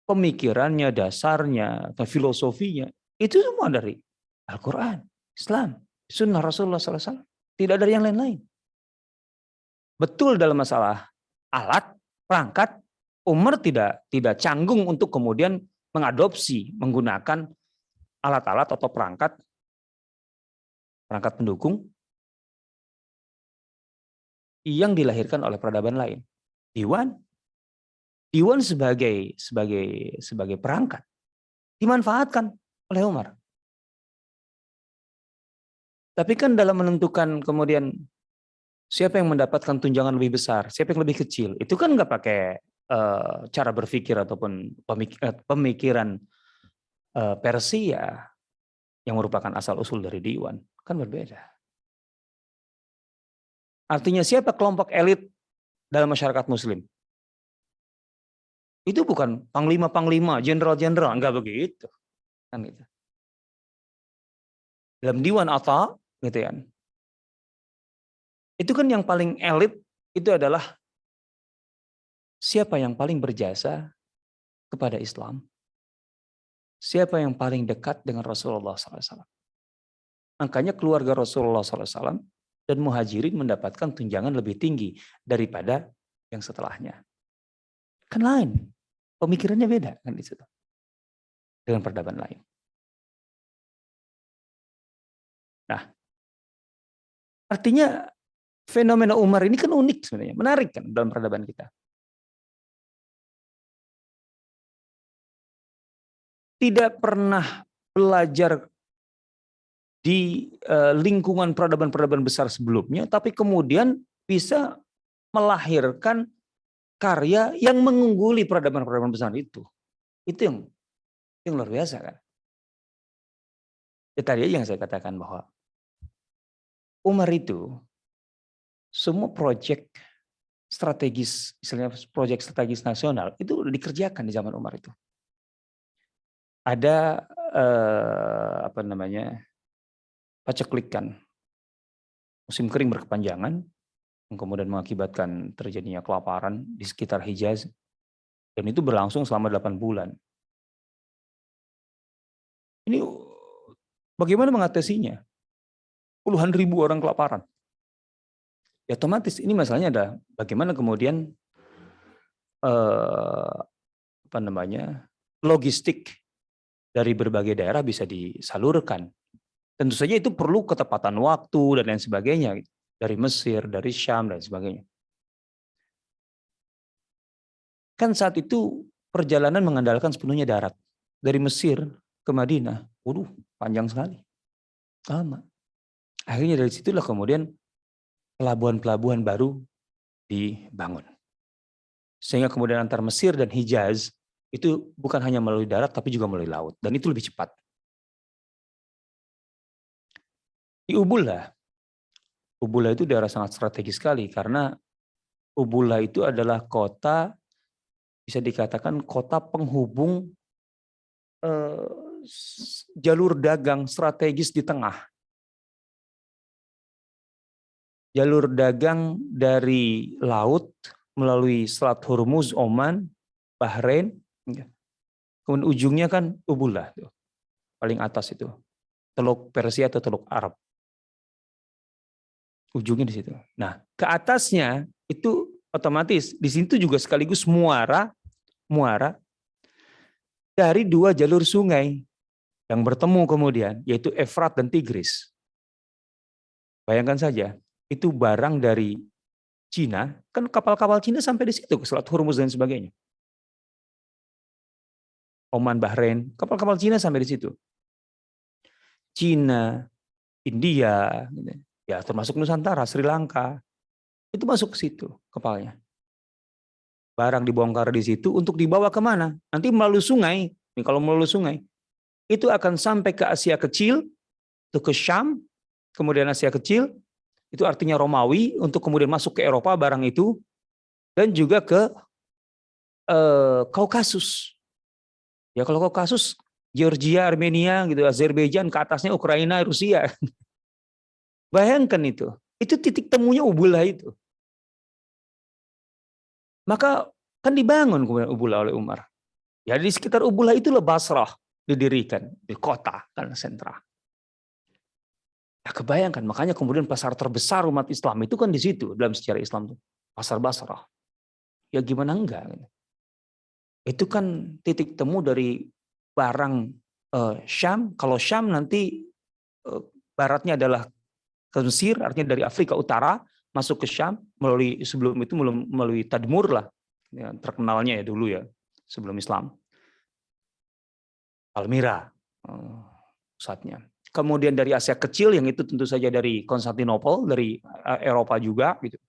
pemikirannya, dasarnya, atau filosofinya, itu semua dari Al-Quran, Islam, Sunnah Rasulullah SAW. Tidak dari yang lain-lain. Betul dalam masalah alat, perangkat, Umar tidak canggung untuk kemudian mengadopsi, menggunakan alat-alat atau perangkat pendukung yang dilahirkan oleh peradaban lain. Diwan sebagai perangkat dimanfaatkan oleh Umar. Tapi kan dalam menentukan kemudian siapa yang mendapatkan tunjangan lebih besar, siapa yang lebih kecil, itu kan nggak pakai cara berpikir ataupun pemikiran Persia yang merupakan asal usul dari Diwan, kan berbeda. Artinya siapa kelompok elit dalam masyarakat muslim? Itu bukan panglima-panglima, jenderal-jenderal, enggak begitu. Kan gitu. Dalam Diwan Atha, gitu kan. Itu kan yang paling elit itu adalah siapa yang paling berjasa kepada Islam. Siapa yang paling dekat dengan Rasulullah SAW. Makanya keluarga Rasulullah SAW dan muhajirin mendapatkan tunjangan lebih tinggi daripada yang setelahnya. Kan lain. Pemikirannya beda kan di situ. Dengan peradaban lain. Nah, artinya fenomena Umar ini kan unik sebenarnya, menarik kan dalam peradaban kita. Tidak pernah belajar di lingkungan peradaban-peradaban besar sebelumnya, tapi kemudian bisa melahirkan karya yang mengungguli peradaban-peradaban besar itu. Itu yang luar biasa kan. Ya, tadi yang saya katakan bahwa Umar itu semua proyek strategis, misalnya proyek strategis nasional itu dikerjakan di zaman Umar itu. Ada paceklikan musim kering berkepanjangan yang kemudian mengakibatkan terjadinya kelaparan di sekitar Hijaz, dan itu berlangsung selama 8 bulan. Ini bagaimana mengatasinya? Puluhan ribu orang kelaparan. Ya otomatis ini masalahnya ada bagaimana kemudian logistik dari berbagai daerah bisa disalurkan. Tentu saja itu perlu ketepatan waktu dan lain sebagainya, dari Mesir, dari Syam dan sebagainya. Kan saat itu perjalanan mengandalkan sepenuhnya darat. Dari Mesir ke Madinah, waduh panjang sekali, lama. Akhirnya dari situlah kemudian pelabuhan-pelabuhan baru dibangun. Sehingga kemudian antara Mesir dan Hijaz itu bukan hanya melalui darat tapi juga melalui laut, dan itu lebih cepat. Di Ubullah Ubullah itu daerah sangat strategis sekali karena Ubullah itu adalah kota, bisa dikatakan kota penghubung jalur dagang strategis di tengah. Jalur dagang dari laut melalui Selat Hormuz, Oman, Bahrain, kemudian ujungnya kan Ubullah, paling atas itu, Teluk Persia atau Teluk Arab. Ujungnya di situ. Nah, ke atasnya itu otomatis di situ juga sekaligus muara dari dua jalur sungai yang bertemu kemudian, yaitu Efrat dan Tigris. Bayangkan saja, itu barang dari Cina, kan kapal-kapal Cina sampai di situ, ke Selat Hormuz dan sebagainya. Oman, Bahrain, kapal-kapal Cina sampai di situ. Cina, India, ya termasuk Nusantara, Sri Lanka, itu masuk ke situ kapalnya. Barang dibongkar di situ untuk dibawa kemana? Nanti melalui sungai. Nih, kalau melalui sungai, itu akan sampai ke Asia Kecil, itu ke Syam, kemudian Asia Kecil, itu artinya Romawi, untuk kemudian masuk ke Eropa barang itu, dan juga ke Kaukasus. Ya kalau Kaukasus, Georgia, Armenia, gitu, Azerbaijan, ke atasnya Ukraina, Rusia. Bayangkan itu titik temunya Ubullah itu. Maka kan dibangun kemudian Ubullah oleh Umar. Ya di sekitar Ubullah itulah Basrah didirikan, di kota kan sentra. Ya kebayangkan, makanya kemudian pasar terbesar umat Islam itu kan di situ dalam sejarah Islam, pasar Basrah. Ya gimana enggak? Itu kan titik temu dari barang Syam. Kalau Syam nanti baratnya adalah ke Mesir, artinya dari Afrika Utara masuk ke Syam melalui, sebelum itu melalui Tadmur lah, ya, terkenalnya ya dulu ya sebelum Islam. Palmyra pusatnya. Kemudian dari Asia Kecil yang itu tentu saja dari Konstantinopel, dari Eropa juga gitu.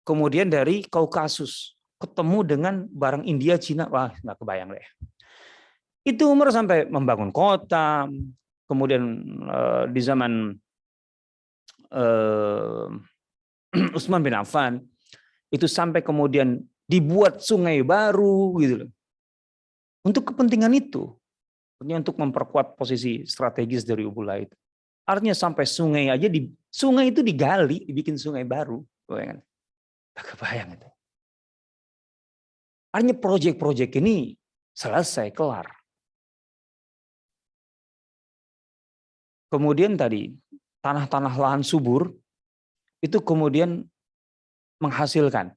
Kemudian dari Kaukasus ketemu dengan barang India, Cina, wah nggak kebayang deh. Itu Umar sampai membangun kota, kemudian di zaman Utsman bin Affan itu sampai kemudian dibuat sungai baru gitu loh. Untuk kepentingan itu, untuk memperkuat posisi strategis dari Ubullah itu. Artinya sampai sungai aja sungai itu digali, dibikin sungai baru. Bayangkan. Kebayang itu. Artinya proyek-proyek ini selesai, kelar. Kemudian tadi tanah-tanah lahan subur itu kemudian menghasilkan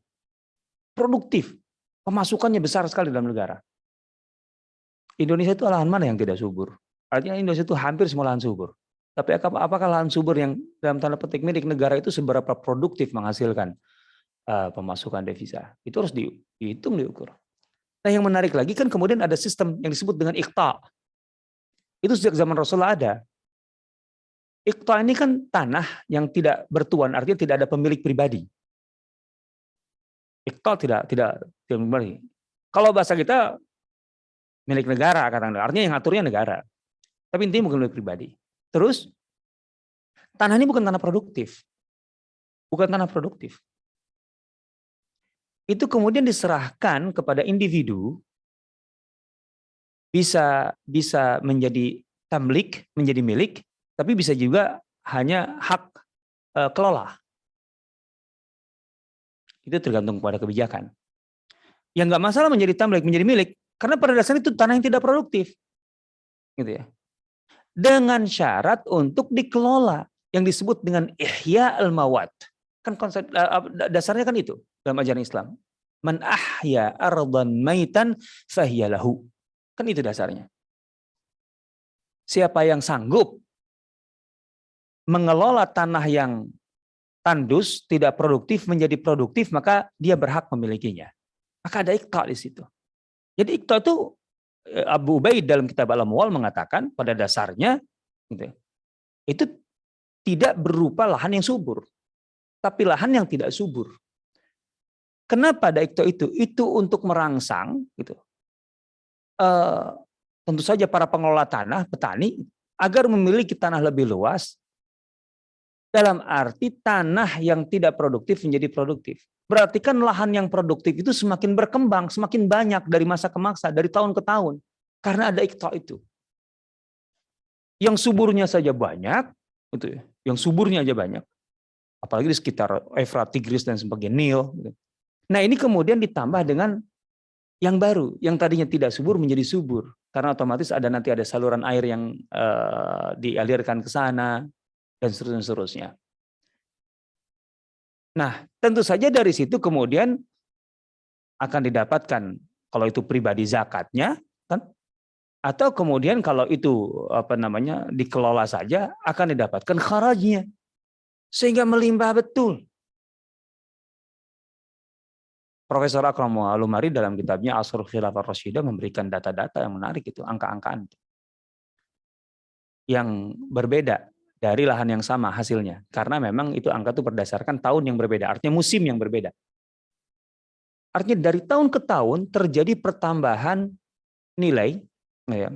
produktif, pemasukannya besar sekali dalam negara. Indonesia itu lahan mana yang tidak subur? Artinya Indonesia itu hampir semua lahan subur. Tapi apakah lahan subur yang dalam tanda petik milik negara itu seberapa produktif menghasilkan pemasukan devisa? Itu harus dihitung, diukur. Nah yang menarik lagi kan kemudian ada sistem yang disebut dengan iqta. Itu sejak zaman Rasulullah ada. Iqta ini kan tanah yang tidak bertuan, artinya tidak ada pemilik pribadi. Iqta tidak pribadi. Kalau bahasa kita milik negara, artinya yang ngaturnya negara. Tapi intinya bukan milik pribadi. Terus tanah ini bukan tanah produktif. Bukan tanah produktif. Itu kemudian diserahkan kepada individu, bisa menjadi tamlik, menjadi milik, tapi bisa juga hanya hak kelola. Itu tergantung pada kebijakan. Yang nggak masalah menjadi tamlik, menjadi milik, karena pada dasarnya itu tanah yang tidak produktif, gitu ya. Dengan syarat untuk dikelola, yang disebut dengan ihya al-mawat. Kan konsep dasarnya kan itu dalam ajaran Islam. Man ahya ardan maitan fahiya lahu. Kan itu dasarnya. Siapa yang sanggup mengelola tanah yang tandus, tidak produktif menjadi produktif, maka dia berhak memilikinya. Maka ada iqta di situ. Jadi iqta itu Abu Ubaid dalam kitab Al-Amwal mengatakan pada dasarnya gitu, itu tidak berupa lahan yang subur, tapi lahan yang tidak subur. Kenapa ada iqta itu? Itu untuk merangsang gitu. Tentu saja para pengelola tanah, petani, agar memiliki tanah lebih luas, Dalam arti tanah yang tidak produktif menjadi produktif. Berarti kan lahan yang produktif itu semakin berkembang, semakin banyak dari masa ke masa, dari tahun ke tahun. Karena ada iqta itu. Yang suburnya saja banyak, gitu ya. Yang suburnya aja banyak. Apalagi di sekitar Efrat, Tigris dan sebagainya, Nil. Gitu. Nah ini kemudian ditambah dengan yang baru, yang tadinya tidak subur menjadi subur. Karena otomatis nanti ada saluran air yang dialirkan ke sana, dan seterusnya. Nah, tentu saja dari situ kemudian akan didapatkan kalau itu pribadi zakatnya, kan? Atau kemudian kalau itu dikelola saja akan didapatkan kharajnya, sehingga melimpah betul. Profesor Akram Al-Umari dalam kitabnya Asrul Khilafah Rasyidah memberikan data-data yang menarik itu, angka-angkaan yang berbeda dari lahan yang sama hasilnya. Karena memang itu angka itu berdasarkan tahun yang berbeda, artinya musim yang berbeda. Artinya dari tahun ke tahun terjadi pertambahan nilai ya,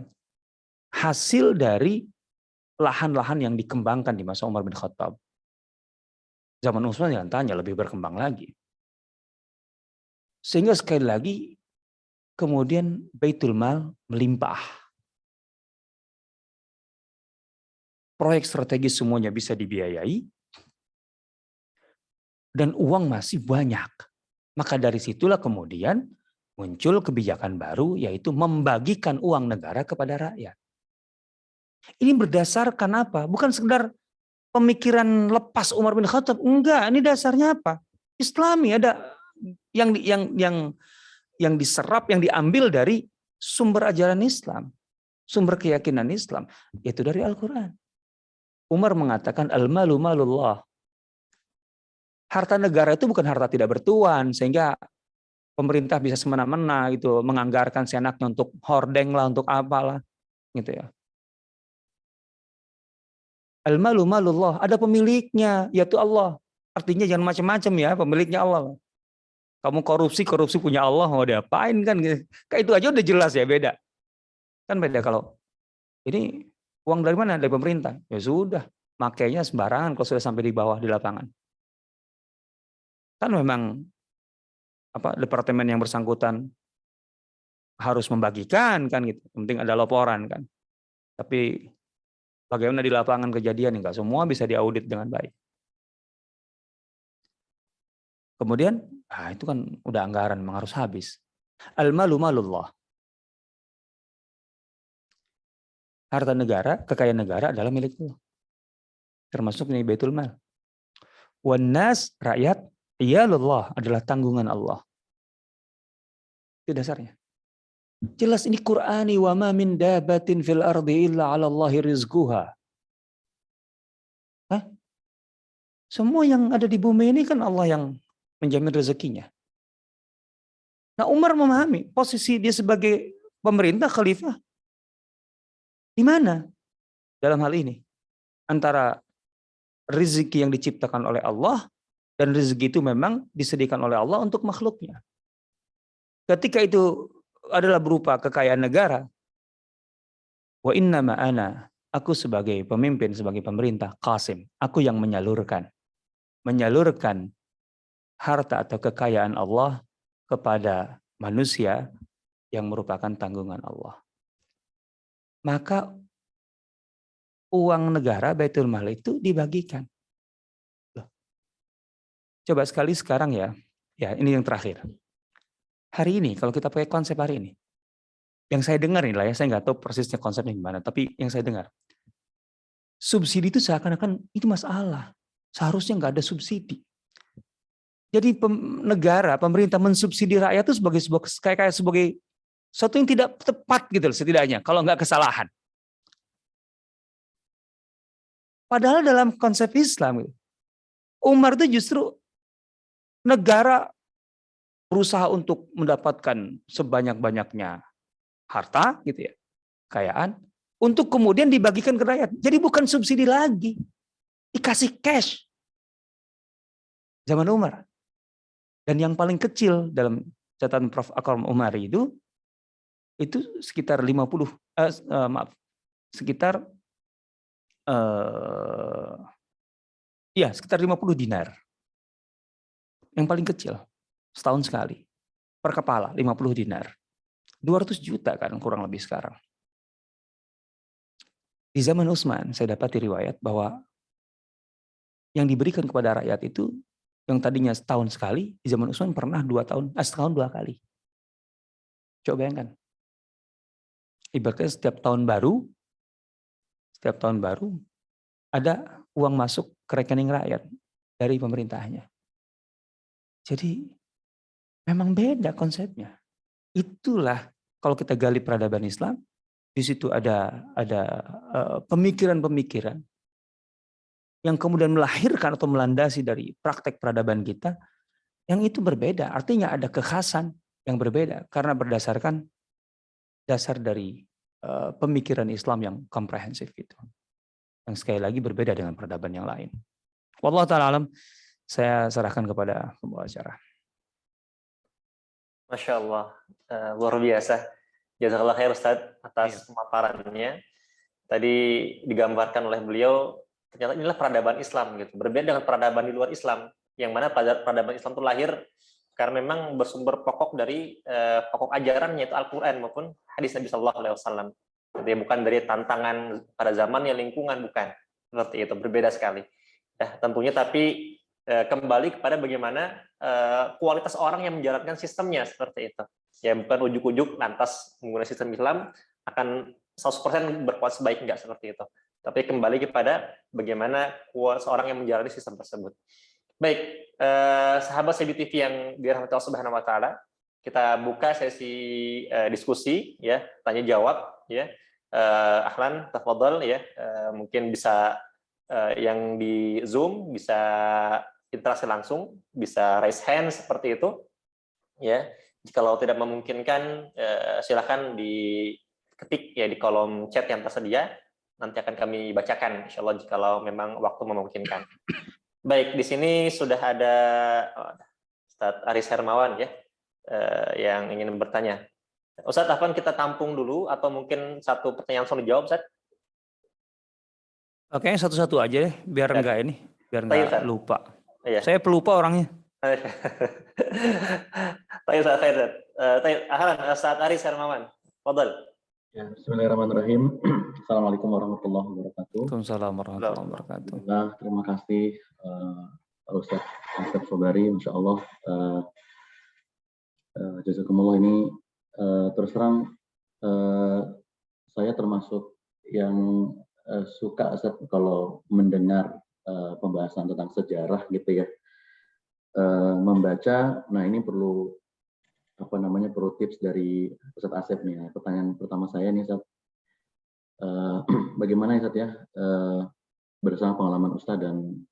hasil dari lahan-lahan yang dikembangkan di masa Umar bin Khattab. Zaman Utsman jangan tanya, lebih berkembang lagi. Sehingga sekali lagi kemudian Baitul Mal melimpah. Proyek strategis semuanya bisa dibiayai dan uang masih banyak. Maka dari situlah kemudian muncul kebijakan baru, yaitu membagikan uang negara kepada rakyat. Ini berdasarkan apa? Bukan sekedar pemikiran lepas Umar bin Khattab. Enggak, ini dasarnya apa? Islami, ada yang diserap, yang diambil dari sumber ajaran Islam, sumber keyakinan Islam, yaitu dari Al-Quran. Umar mengatakan al-malu malullah. Harta negara itu bukan harta tidak bertuan, sehingga pemerintah bisa semena-mena gitu menganggarkan seenaknya untuk hordeng lah, untuk apalah, gitu ya. Al-malu malullah, ada pemiliknya, yaitu Allah. Artinya jangan macam-macam ya, pemiliknya Allah. Kamu korupsi punya Allah, mau diapain kan? Kayak itu aja udah jelas ya, beda. Kan beda kalau ini uang dari mana? Dari pemerintah. Ya sudah, makainya sembarangan kalau sudah sampai di bawah di lapangan. Kan memang departemen yang bersangkutan harus membagikan kan gitu. Penting ada laporan kan. Tapi bagaimana di lapangan kejadian, enggak semua bisa diaudit dengan baik. Kemudian, itu kan udah anggaran memang harus habis. Al-malu malullah. Harta negara, kekayaan negara adalah milik Allah. Termasuk ini Baitul Mal. Wan nas, rakyat, iyalullah, adalah tanggungan Allah. Itu dasarnya. Jelas ini Qur'ani, wa ma min dabatin fil ardi illa 'ala Allahi rizquha. Semua yang ada di bumi ini kan Allah yang menjamin rezekinya. Nah, Umar memahami posisi dia sebagai pemerintah khalifah di mana dalam hal ini antara rezeki yang diciptakan oleh Allah dan rezeki itu memang disediakan oleh Allah untuk makhluknya. Ketika itu adalah berupa kekayaan negara, wa inna ma'ana, aku sebagai pemimpin, sebagai pemerintah, Qasim, aku yang menyalurkan harta atau kekayaan Allah kepada manusia yang merupakan tanggungan Allah. Maka uang negara Baitul Mal itu dibagikan. Coba sekali sekarang ya ini yang terakhir. Hari ini kalau kita pakai konsep hari ini, yang saya dengar inilah ya, saya nggak tahu persisnya konsepnya gimana, tapi yang saya dengar, subsidi itu seakan-akan itu masalah. Seharusnya nggak ada subsidi. Jadi pemerintah mensubsidi rakyat itu sebagai sesuatu yang tidak tepat gitu setidaknya, kalau nggak kesalahan. Padahal dalam konsep Islam, Umar itu justru negara berusaha untuk mendapatkan sebanyak-banyaknya harta gitu ya, kekayaan, untuk kemudian dibagikan ke rakyat. Jadi bukan subsidi lagi, dikasih cash. Zaman Umar. Dan yang paling kecil dalam catatan Prof. Akram Umari itu sekitar 50, sekitar Iya, sekitar 50 dinar. Yang paling kecil, setahun sekali. Per kepala, 50 dinar. 200 juta kan kurang lebih sekarang. Di zaman Utsman, saya dapat riwayat bahwa yang diberikan kepada rakyat itu, yang tadinya setahun sekali, di zaman Utsman pernah setahun 2 kali. Coba bayangkan. Ibaratnya setiap tahun baru, ada uang masuk ke rekening rakyat dari pemerintahnya. Jadi memang beda konsepnya. Itulah kalau kita gali peradaban Islam, di situ ada pemikiran-pemikiran yang kemudian melahirkan atau melandasi dari praktek peradaban kita yang itu berbeda. Artinya ada kekhasan yang berbeda karena berdasarkan dasar dari pemikiran Islam yang komprehensif itu. Yang sekali lagi berbeda dengan peradaban yang lain. Wallahu ta'ala alam, saya serahkan kepada pembawa acara. Masya Allah, luar biasa. Jazakallah khair Ustaz atas pemaparannya. Tadi digambarkan oleh beliau, ternyata inilah peradaban Islam gitu. Berbeda dengan peradaban di luar Islam, yang mana peradaban Islam itu lahir karena memang bersumber pokok dari pokok ajarannya itu Al-Quran maupun hadis Nabi Sallallahu Alaihi Wasallam. Jadi bukan dari tantangan pada zamannya, lingkungan, bukan. Seperti itu, berbeda sekali. Ya, tentunya tapi kembali kepada bagaimana kualitas orang yang menjalankan sistemnya seperti itu. Ya bukan ujuk-ujuk lantas menggunakan sistem Islam akan 100% berkuat sebaik, enggak seperti itu. Tapi kembali kepada bagaimana seorang yang menjalani sistem tersebut. Baik, sahabat CBTV yang dirahmati Allah Subhanahu wa taala, kita buka sesi diskusi ya, tanya jawab ya. Ahlan, tafadhol ya. Mungkin bisa yang di Zoom bisa interaksi langsung, bisa raise hand seperti itu ya. Jikalau tidak memungkinkan silakan diketik ya di kolom chat yang tersedia, nanti akan kami bacakan insyaallah jikalau memang waktu memungkinkan. Baik, di sini sudah ada Ustadz Aris Hermawan ya yang ingin bertanya. Ustadz, apa kita tampung dulu atau mungkin satu pertanyaan langsung dijawab, Ustadz? Oke, satu-satu aja deh, biar enggak lupa. Iya. Saya pelupa orangnya. Ustadz Aris Hermawan, fadhal. Ya, bismillahirrahmanirrahim. Assalamualaikum warahmatullahi wabarakatuh. Waalaikumsalam warahmatullahi wabarakatuh. Terima kasih Ustadz Sobari, Masya Allah. Jazakumullah ini terus terang saya termasuk yang suka Ustadz kalau mendengar pembahasan tentang sejarah gitu ya. Membaca, nah ini perlu tips dari Ustadz Asep nih. Nah, pertanyaan pertama saya nih Ustadz, bagaimana Ustadz ya bersama pengalaman Ustadz dan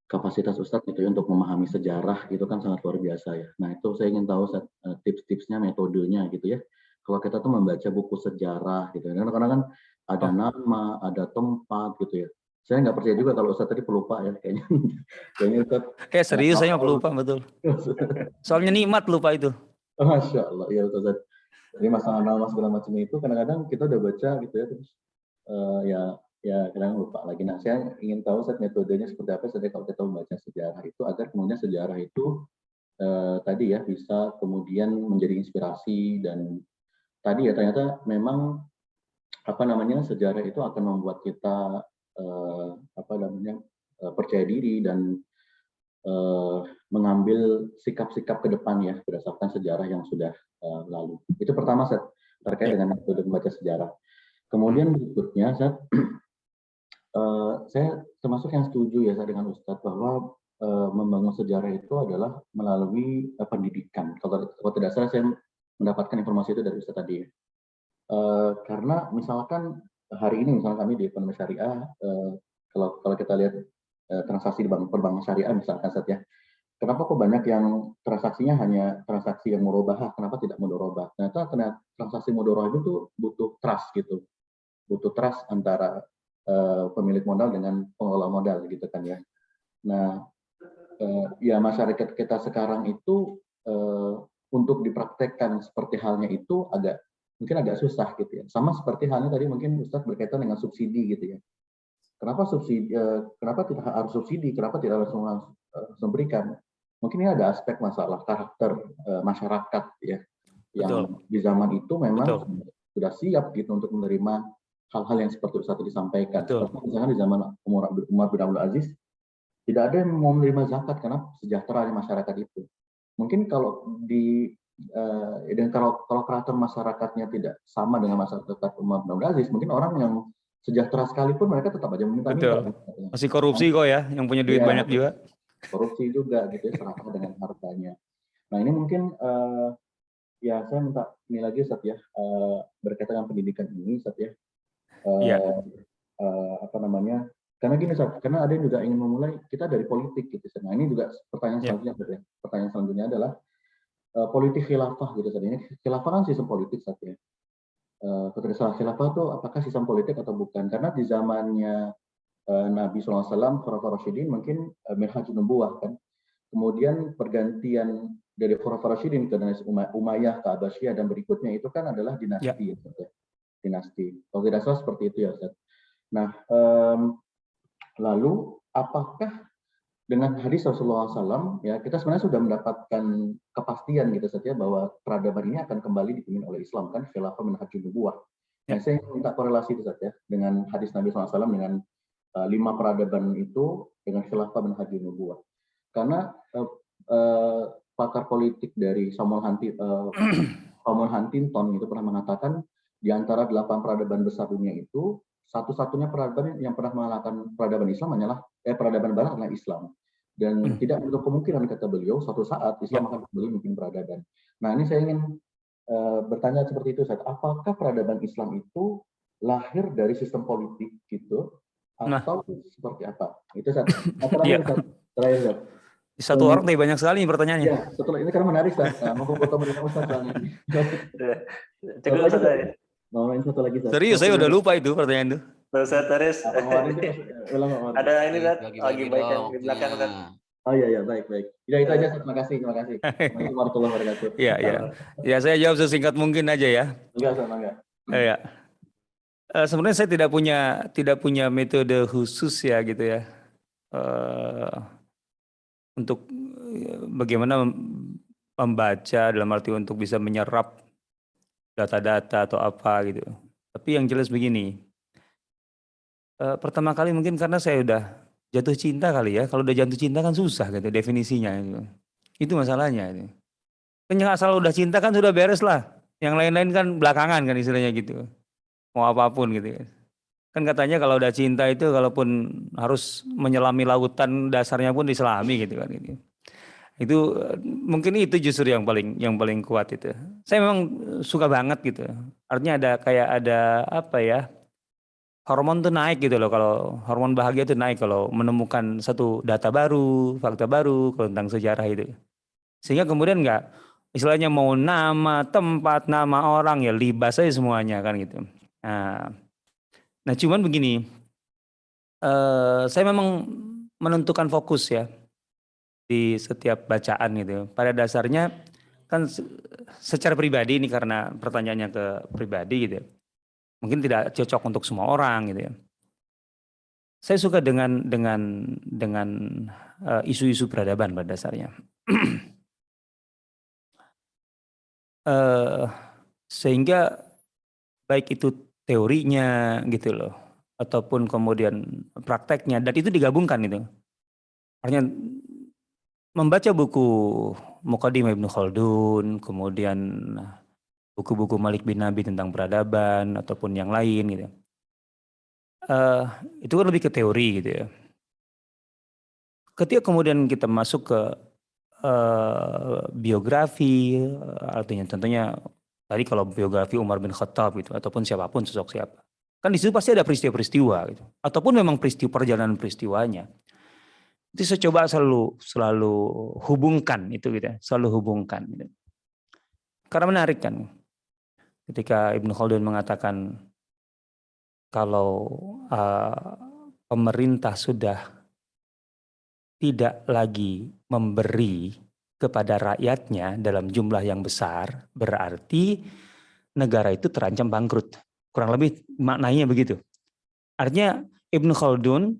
kapasitas Ustadz gitu ya untuk memahami sejarah itu kan sangat luar biasa ya. Nah itu saya ingin tahu Ustadz, tips-tipsnya, metodenya gitu ya. Kalau kita tuh membaca buku sejarah gitu, karena kan ada nama, ada tempat gitu ya. Saya nggak percaya juga kalau Ustadz tadi pelupa ya kayaknya. Kayaknya Ustadz. Serius saya pelupa betul. Soalnya nikmat lupa itu. Masya Allah ya Ustadz. Jadi masalah nama segala macam itu kadang-kadang kita udah baca gitu ya terus ya kadang lupa lagi. Nah saya ingin tahu Ustadz metodenya seperti apa saja kalau kita membaca sejarah itu agar kemudian sejarah itu tadi ya bisa kemudian menjadi inspirasi dan tadi ya ternyata memang sejarah itu akan membuat kita percaya diri dan mengambil sikap-sikap ke depan ya berdasarkan sejarah yang sudah lalu. Itu pertama Ustadz, terkait dengan metode membaca sejarah. Kemudian berikutnya saya termasuk yang setuju ya dengan Ustadz bahwa membangun sejarah itu adalah melalui pendidikan. Kalau tidak salah saya mendapatkan informasi itu dari Ustadz tadi ya. Karena misalkan hari ini misalnya kami di ekonomi syariah, kalau kita lihat transaksi di perbankan syariah misalkan Ustadz ya, kenapa kok banyak yang transaksinya hanya transaksi yang murabahah, kenapa tidak mudharabah? Ternyata transaksi mudharabah itu butuh trust gitu, butuh trust antara pemilik modal dengan pengelola modal gitu kan ya. Nah ya masyarakat kita sekarang itu untuk dipraktekkan seperti halnya itu mungkin agak susah gitu ya. Sama seperti halnya tadi mungkin Ustadz berkaitan dengan subsidi gitu ya. Kenapa subsidi? Kenapa tidak harus subsidi? Kenapa tidak langsung berikan? Mungkin ini ada aspek masalah karakter masyarakat ya, yang Betul. di zaman itu memang Betul. sudah siap gitu untuk menerima hal-hal yang seperti itu disampaikan. Betul. Seperti misalnya di zaman Umar bin Abdul Aziz, tidak ada yang mau menerima zakat karena sejahtera di masyarakat itu. Mungkin kalau dan kalau karakter masyarakatnya tidak sama dengan masyarakat Umar bin Abdul Aziz, mungkin orang yang sejahtera sekalipun mereka tetap aja meminta-minta. Betul. Masih korupsi kok ya, yang punya duit banyak juga. Korupsi juga gitu ya, serakah dengan hartanya. Nah ini mungkin ya saya minta ini lagi Ustaz ya, berkaitan dengan pendidikan ini Ustaz ya. Apa namanya? Karena gini Ustaz, karena ada yang juga ingin memulai kita dari politik gitu. Nah ini juga pertanyaan selanjutnya ya. Pertanyaan selanjutnya adalah politik khilafah gitu Ustaz. Ini khilafah kan sistem politik Ustaz ya. Ketika salah khilafah itu apakah sistem politik atau bukan? Karena di zamannya Nabi SAW, Khulafaur Rasyidin mungkin Minhajun Nubuwah kan. Kemudian pergantian dari Khulafaur Rasyidin ke dinasti Umayyah ke Abbasiyah dan berikutnya itu kan adalah dinasti. Ya. Dinasti. Kalau tidak salah seperti itu ya Ustaz. Nah, lalu apakah dengan hadis Rasulullah SAW, ya kita sebenarnya sudah mendapatkan kepastian gitu saja bahwa peradaban ini akan kembali dipimpin oleh Islam kan, khilafah Minhajun Nubuwah. Nah, saya minta korelasi itu saja dengan hadis Nabi SAW dengan 5 peradaban itu dengan khilafah Minhajun Nubuwah. Karena pakar politik dari Samuel Huntington itu pernah mengatakan di antara 8 peradaban besar dunia itu satu-satunya peradaban yang pernah mengalahkan peradaban Islam hanyalah peradaban Barat adalah Islam, dan tidak menutup kemungkinan kata beliau suatu saat Islam akan kembali memimpin peradaban. Nah ini saya ingin bertanya seperti itu Ustaz, apakah peradaban Islam itu lahir dari sistem politik gitu atau seperti apa? Itu Ustaz. Terakhir Ustaz. Satu orang tapi banyak sekali pertanyaannya. Ya, setelah ini karena menarik Ustaz. Mau foto bersama Ustaz soalnya. Cukup Ustaz. Mau main satu lagi Ustaz. Serius, saya udah lupa itu pertanyaan itu. Ustaz Taris. Ada ini Ustaz, lagi baik yang di belakang Ustaz. Oh iya baik. Ya itu aja, terima kasih. Assalamualaikum warahmatullahi wabarakatuh. Ya saya jawab sesingkat mungkin aja ya. Enggak. Ya. Sebenarnya saya tidak punya metode khusus ya gitu ya. Untuk bagaimana membaca dalam arti untuk bisa menyerap data-data atau apa gitu. Tapi yang jelas begini, pertama kali mungkin karena saya udah jatuh cinta kali ya. Kalau udah jatuh cinta kan susah gitu definisinya. Itu masalahnya. Kan yang asal udah cinta kan sudah beres lah. Yang lain-lain kan belakangan kan istilahnya gitu. Mau apapun gitu. Kan katanya kalau udah cinta itu kalaupun harus menyelami lautan dasarnya pun diselami gitu kan. Itu mungkin itu justru yang paling kuat itu. Saya memang suka banget gitu. Artinya ada apa ya? Hormon tuh naik gitu loh, kalau hormon bahagia tuh naik kalau menemukan satu data baru, fakta baru tentang sejarah itu. Sehingga kemudian enggak istilahnya mau nama, tempat, nama orang ya libas aja semuanya kan gitu. Nah cuman begini, saya memang menentukan fokus ya di setiap bacaan gitu. Pada dasarnya kan secara pribadi ini karena pertanyaannya ke pribadi gitu. Mungkin tidak cocok untuk semua orang gitu ya. Saya suka dengan isu-isu peradaban pada dasarnya. Sehingga baik itu teorinya gitu loh, ataupun kemudian prakteknya, dan itu digabungkan gitu. Artinya membaca buku Muqaddimah Ibnu Khaldun, kemudian buku-buku Malik bin Nabi tentang peradaban ataupun yang lain gitu. Itu kan lebih ke teori gitu ya. Ketika kemudian kita masuk ke biografi, artinya tentunya tadi kalau biografi Umar bin Khattab gitu ataupun siapapun sosok siapa, kan di situ pasti ada peristiwa-peristiwa gitu, ataupun memang perjalanan peristiwanya. Itu saya coba selalu hubungkan itu gitu, selalu hubungkan. Gitu. Karena menarik kan, ketika Ibnu Khaldun mengatakan kalau pemerintah sudah tidak lagi memberi kepada rakyatnya dalam jumlah yang besar, berarti negara itu terancam bangkrut. Kurang lebih maknanya begitu. Artinya Ibnu Khaldun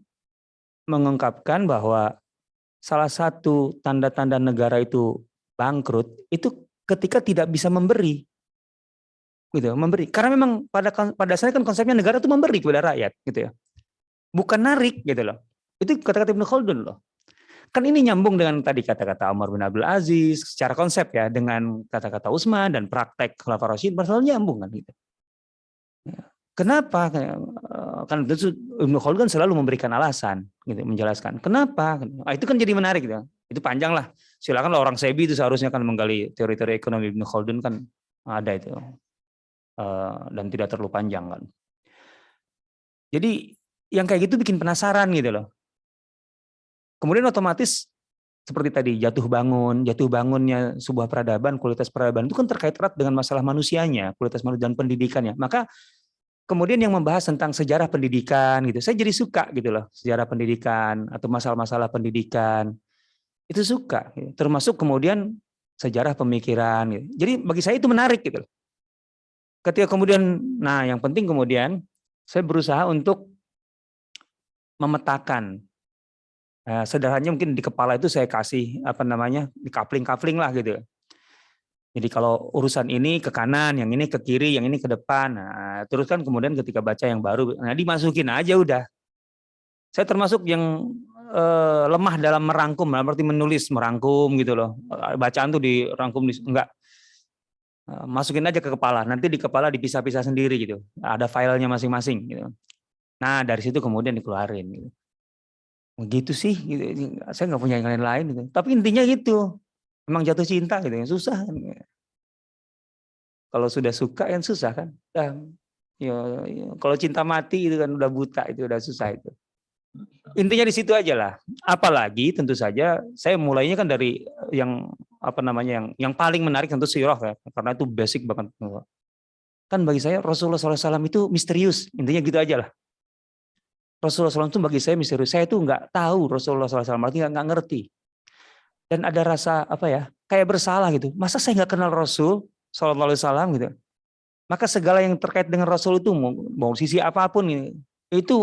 mengungkapkan bahwa salah satu tanda-tanda negara itu bangkrut itu ketika tidak bisa memberi, gitu, memberi. Karena memang pada dasarnya kan konsepnya negara itu memberi kepada rakyat, gitu ya, bukan narik, gitu loh. Itu kata-kata Ibnu Khaldun loh. Kan ini nyambung dengan tadi kata-kata Umar bin Abdul Aziz secara konsep ya, dengan kata-kata Utsman dan praktek Khulafaur Rasyidin, selalu nyambung kan gitu. Kenapa? Kan Ibnu Khaldun selalu memberikan alasan, gitu, menjelaskan kenapa. Itu kan jadi menarik gitu. Itu panjang lah. Silakan lah, orang SEBI itu seharusnya kan menggali teori-teori ekonomi Ibnu Khaldun kan ada itu. Dan tidak terlalu panjang kan. Jadi yang kayak gitu bikin penasaran gitu loh. Kemudian otomatis seperti tadi jatuh bangunnya sebuah peradaban, kualitas peradaban itu kan terkait erat dengan masalah manusianya, kualitas manusia dan pendidikannya. Maka kemudian yang membahas tentang sejarah pendidikan gitu, saya jadi suka gitu loh, sejarah pendidikan atau masalah-masalah pendidikan itu suka, gitu. Termasuk kemudian sejarah pemikiran. Gitu. Jadi bagi saya itu menarik gitu loh. Ketika kemudian, nah yang penting kemudian saya berusaha untuk memetakan. Sederhananya mungkin di kepala itu saya kasih di coupling lah gitu. Jadi kalau urusan ini ke kanan, yang ini ke kiri, yang ini ke depan. Nah, terus kan kemudian ketika baca yang baru, nah dimasukin aja udah. Saya termasuk yang lemah dalam merangkum, berarti menulis merangkum gitu loh. Bacaan tuh dirangkum enggak. Masukin aja ke kepala. Nanti di kepala dipisah-pisah sendiri gitu. Ada filenya masing-masing gitu. Nah, dari situ kemudian dikeluarin gitu. Gitu sih, gitu. Saya nggak punya yang lain-lain gitu. Tapi intinya gitu, memang jatuh cinta gitu, yang susah kan. Kalau sudah suka yang susah kan. Ya, kalau cinta mati itu kan udah buta, itu udah susah itu. Intinya di situ aja lah. Apalagi tentu saja saya mulainya kan dari yang yang paling menarik tentu sirah ya, karena itu basic banget. Kan bagi saya Rasulullah SAW itu misterius, intinya gitu aja lah. Rasulullah SAW itu bagi saya misterius. Saya itu nggak tahu Rasulullah SAW, artinya nggak ngerti. Dan ada rasa kayak bersalah gitu. Masa saya nggak kenal Rasul SAW gitu. Maka segala yang terkait dengan Rasul itu mau sisi apapun itu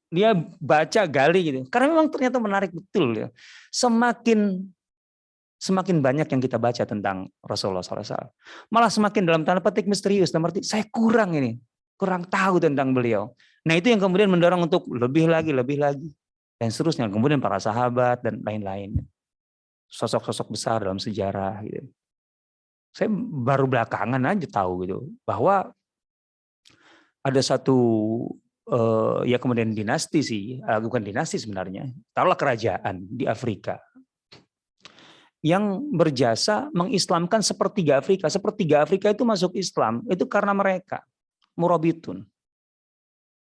dia baca gali gitu. Karena memang ternyata menarik betul ya. Semakin banyak yang kita baca tentang Rasulullah SAW, malah semakin dalam tanda petik misterius. Dalam arti saya kurang tahu tentang beliau. Nah itu yang kemudian mendorong untuk lebih lagi, dan seterusnya. Kemudian para sahabat dan lain-lain. Sosok-sosok besar dalam sejarah. Gitu. Saya baru belakangan aja tahu gitu bahwa ada satu kemudian dinasti sih, bukan dinasti sebenarnya, taruhlah kerajaan di Afrika yang berjasa mengislamkan sepertiga Afrika. Sepertiga Afrika itu masuk Islam itu karena mereka murabitun.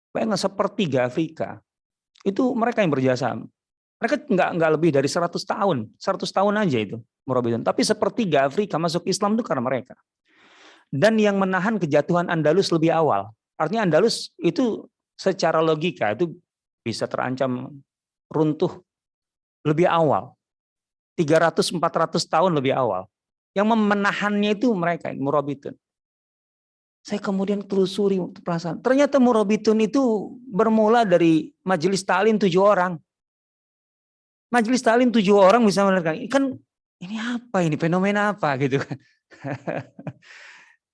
Bayangkan sepertiga Afrika itu mereka yang berjasa. Mereka nggak lebih dari 100 tahun aja itu murabitun. Tapi sepertiga Afrika masuk Islam itu karena mereka. Dan yang menahan kejatuhan Andalus lebih awal. Artinya Andalus itu secara logika itu bisa terancam runtuh lebih awal. 300-400 tahun lebih awal. Yang menahannya itu mereka, murabitun. Saya kemudian telusuri perasaan. Ternyata murabitun itu bermula dari majelis ta'lim 7 orang. Majelis ta'lim 7 orang bisa menerangkan. Kan ini apa ini? Fenomena apa gitu kan.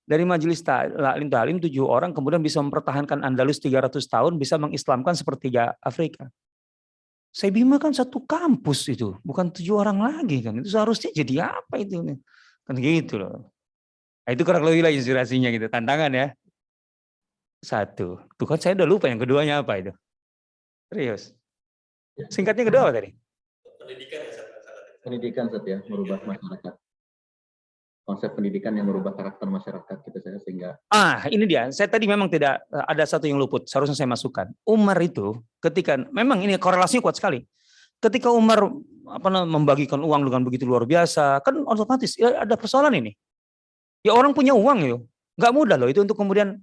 Dari majelis ta'lim 7 orang kemudian bisa mempertahankan Andalus 300 tahun, bisa mengislamkan sepertiga Afrika. Saya Bima kan satu kampus itu, bukan 7 orang lagi kan. Itu seharusnya jadi apa itu? Kan gitu loh. Nah, itu kurang lebih lah inspirasinya gitu, tantangan ya. Satu. Tuh kan saya udah lupa yang keduanya apa itu. Serius. Singkatnya kedua apa tadi? Pendidikan ya, merubah masyarakat. Konsep pendidikan yang merubah karakter masyarakat kita sehingga. Ini dia. Saya tadi memang tidak ada satu yang luput. Seharusnya saya masukkan. Umar itu ketika memang ini korelasinya kuat sekali. Ketika Umar membagikan uang dengan begitu luar biasa, kan otomatis ya ada persoalan ini. Ya orang punya uang itu, nggak mudah loh itu untuk kemudian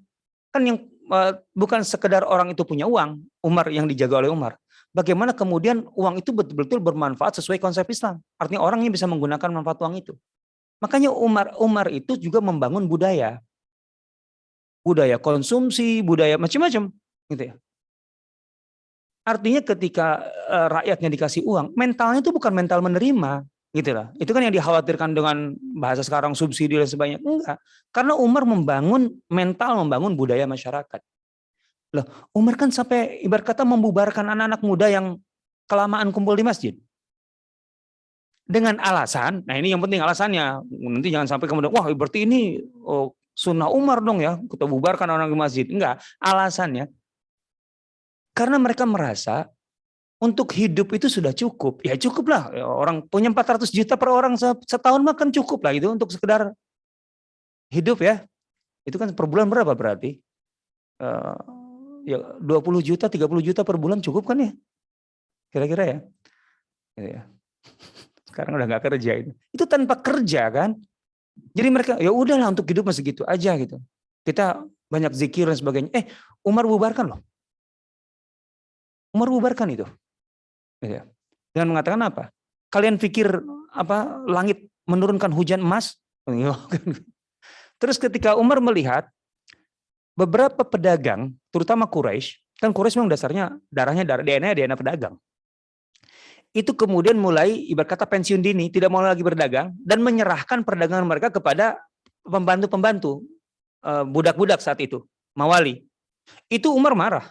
kan yang bukan sekedar orang itu punya uang, Umar yang dijaga oleh Umar. Bagaimana kemudian uang itu betul-betul bermanfaat sesuai konsep Islam. Artinya orangnya bisa menggunakan manfaat uang itu. Makanya Umar itu juga membangun budaya konsumsi, budaya macam-macam, gitu ya. Artinya ketika rakyatnya dikasih uang, mentalnya itu bukan mental menerima, gitu lah. Itu kan yang dikhawatirkan dengan bahasa sekarang subsidi dan sebagainya. Enggak, karena Umar membangun mental, membangun budaya masyarakat. Loh, Umar kan sampai ibarat kata membubarkan anak-anak muda yang kelamaan kumpul di masjid. Dengan alasan, nah ini yang penting alasannya, nanti jangan sampai kemudian, wah berarti ini sunnah Umar dong ya, kita bubarkan orang di masjid. Enggak, alasannya, karena mereka merasa untuk hidup itu sudah cukup. Ya cukup lah, orang punya 400 juta per orang setahun makan cukup lah itu untuk sekedar hidup ya. Itu kan per bulan berapa berarti? Ya 20 juta, 30 juta per bulan cukup kan ya? Kira-kira ya. Gitu ya. Sekarang udah nggak kerja itu. Itu tanpa kerja kan. Jadi mereka ya udahlah untuk hidup masih gitu aja gitu. Kita banyak zikir dan sebagainya. Umar bubarkan loh. Umar bubarkan itu. Gitu ya. Dengan mengatakan apa? Kalian pikir apa langit menurunkan hujan emas? Terus ketika Umar melihat beberapa pedagang, terutama Quraisy, kan Quraisy memang dasarnya DNA pedagang. Itu kemudian mulai ibarat kata pensiun dini, tidak mau lagi berdagang dan menyerahkan perdagangan mereka kepada pembantu-pembantu, budak-budak saat itu, mawali. Itu Umar marah.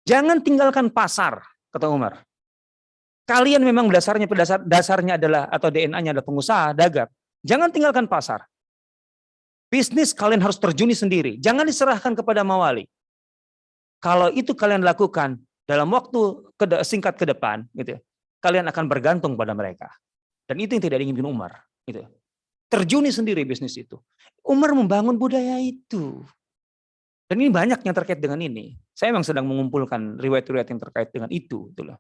Jangan tinggalkan pasar, kata Umar. Kalian memang dasarnya adalah atau DNA-nya adalah pengusaha, dagang. Jangan tinggalkan pasar. Bisnis kalian harus terjuni sendiri. Jangan diserahkan kepada mawali. Kalau itu kalian lakukan dalam waktu singkat ke depan, gitu, kalian akan bergantung pada mereka. Dan itu yang tidak diinginkan Umar. Gitu. Terjuni sendiri bisnis itu. Umar membangun budaya itu. Dan ini banyak yang terkait dengan ini. Saya memang sedang mengumpulkan riwayat-riwayat yang terkait dengan itu. Gitu loh.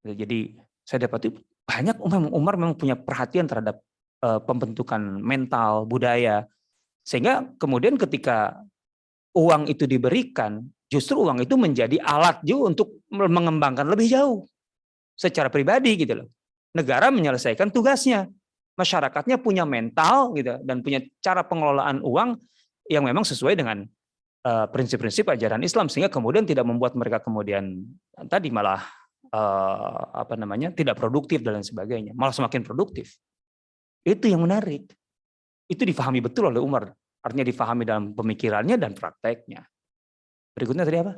Jadi saya dapati banyak Umar memang punya perhatian terhadap pembentukan mental, budaya. Sehingga kemudian ketika uang itu diberikan, justru uang itu menjadi alat juga untuk mengembangkan lebih jauh. Secara pribadi gitu loh. Negara menyelesaikan tugasnya. Masyarakatnya punya mental gitu dan punya cara pengelolaan uang yang memang sesuai dengan prinsip-prinsip ajaran Islam, sehingga kemudian tidak membuat mereka kemudian tadi malah tidak produktif dan lain sebagainya, malah semakin produktif. Itu yang menarik. Itu difahami betul oleh Umar. Artinya difahami dalam pemikirannya dan prakteknya. Berikutnya tadi apa?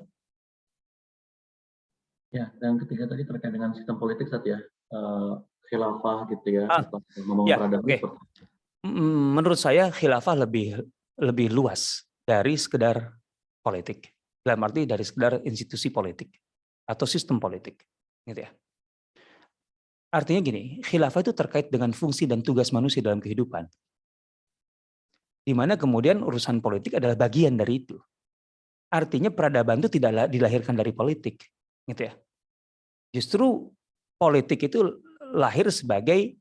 Ya, dan ketiga tadi terkait dengan sistem politik saat ya, khilafah gitu ya, atau ngomong ya, peradaban. okay. Menurut saya khilafah lebih luas dari sekedar politik. Dalam arti dari sekedar institusi politik atau sistem politik, gitu ya. Artinya gini, khilafah itu terkait dengan fungsi dan tugas manusia dalam kehidupan. Di mana kemudian urusan politik adalah bagian dari itu. Artinya peradaban itu tidak dilahirkan dari politik, gitu ya. Justru politik itu lahir sebagai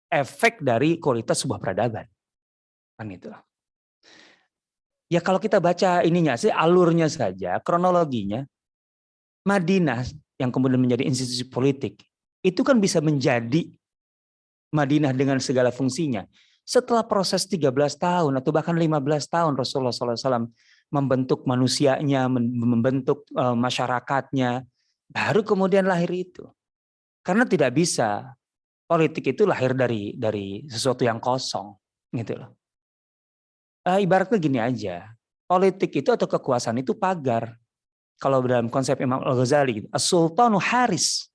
efek dari kualitas sebuah peradaban. Kan itu. Ya kalau kita baca ininya sih, alurnya saja, kronologinya, Madinah yang kemudian menjadi institusi politik, itu kan bisa menjadi Madinah dengan segala fungsinya. Setelah proses 13 tahun atau bahkan 15 tahun Rasulullah SAW membentuk manusianya, membentuk masyarakatnya, baru kemudian lahir itu. Karena tidak bisa politik itu lahir dari sesuatu yang kosong, gitu loh. Ibaratnya gini aja, politik itu atau kekuasaan itu pagar. Kalau dalam konsep Imam Al-Ghazali, gitu, as-sultanu haris.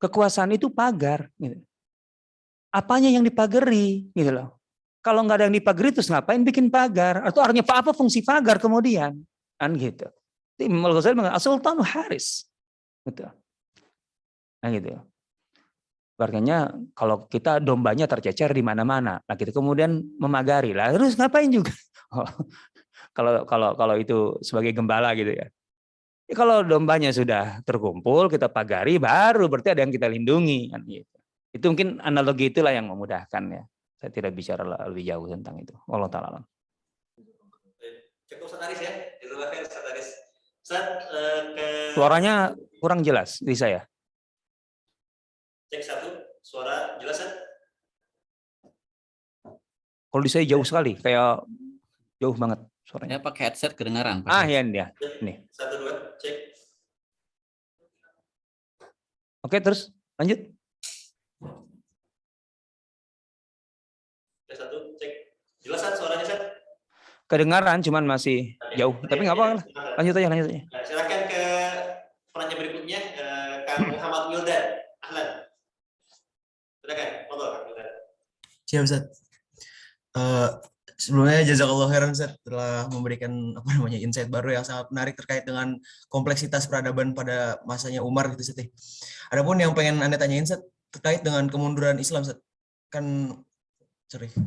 Kekuasaan itu pagar. Gitu. Apanya yang dipagari, gitu loh. Kalau nggak ada yang dipagari, terus ngapain bikin pagar? Atau artinya apa fungsi pagar kemudian? Kan gitu. Imam Al-Ghazali mengatakan as-sultanu haris. Gitu. Nah gitu. Artinya kalau kita dombanya tercecer di mana-mana, nah kita kemudian memagari lah, terus ngapain juga? Kalau itu sebagai gembala gitu ya. Kalau dombanya sudah terkumpul, kita pagari, baru berarti ada yang kita lindungi kan gitu. Itu mungkin analogi itulah yang memudahkan ya. Saya tidak bicara lebih jauh tentang itu. Wallahu ta'ala. Cukup Ustaz Aris ya. Ustaz Aris. Suaranya kurang jelas di saya. Cek satu, suara jelas kan? Kalau di saya jauh sekali, kayak jauh banget. suaranya. Saya pakai headset kedengaran. Ah ya dia. Nih. 1 2 cek. Oke, terus lanjut. 1 cek. Jelasan suaranya, Seth? Kedengaran cuman masih jauh. Tapi nggak apa-apa. Lanjut aja. Silakan ke penanya berikutnya, Kang Muhammad Wildan. Ahlan. Silakan, monggo Kang Wildan. Siap, Ustaz. Sebelumnya jazakallahu khairan Ustaz telah memberikan insight baru yang sangat menarik terkait dengan kompleksitas peradaban pada masanya Umar gitu Ustaz. Adapun yang pengen Anda tanyain Ustaz terkait dengan kemunduran Islam Ustaz.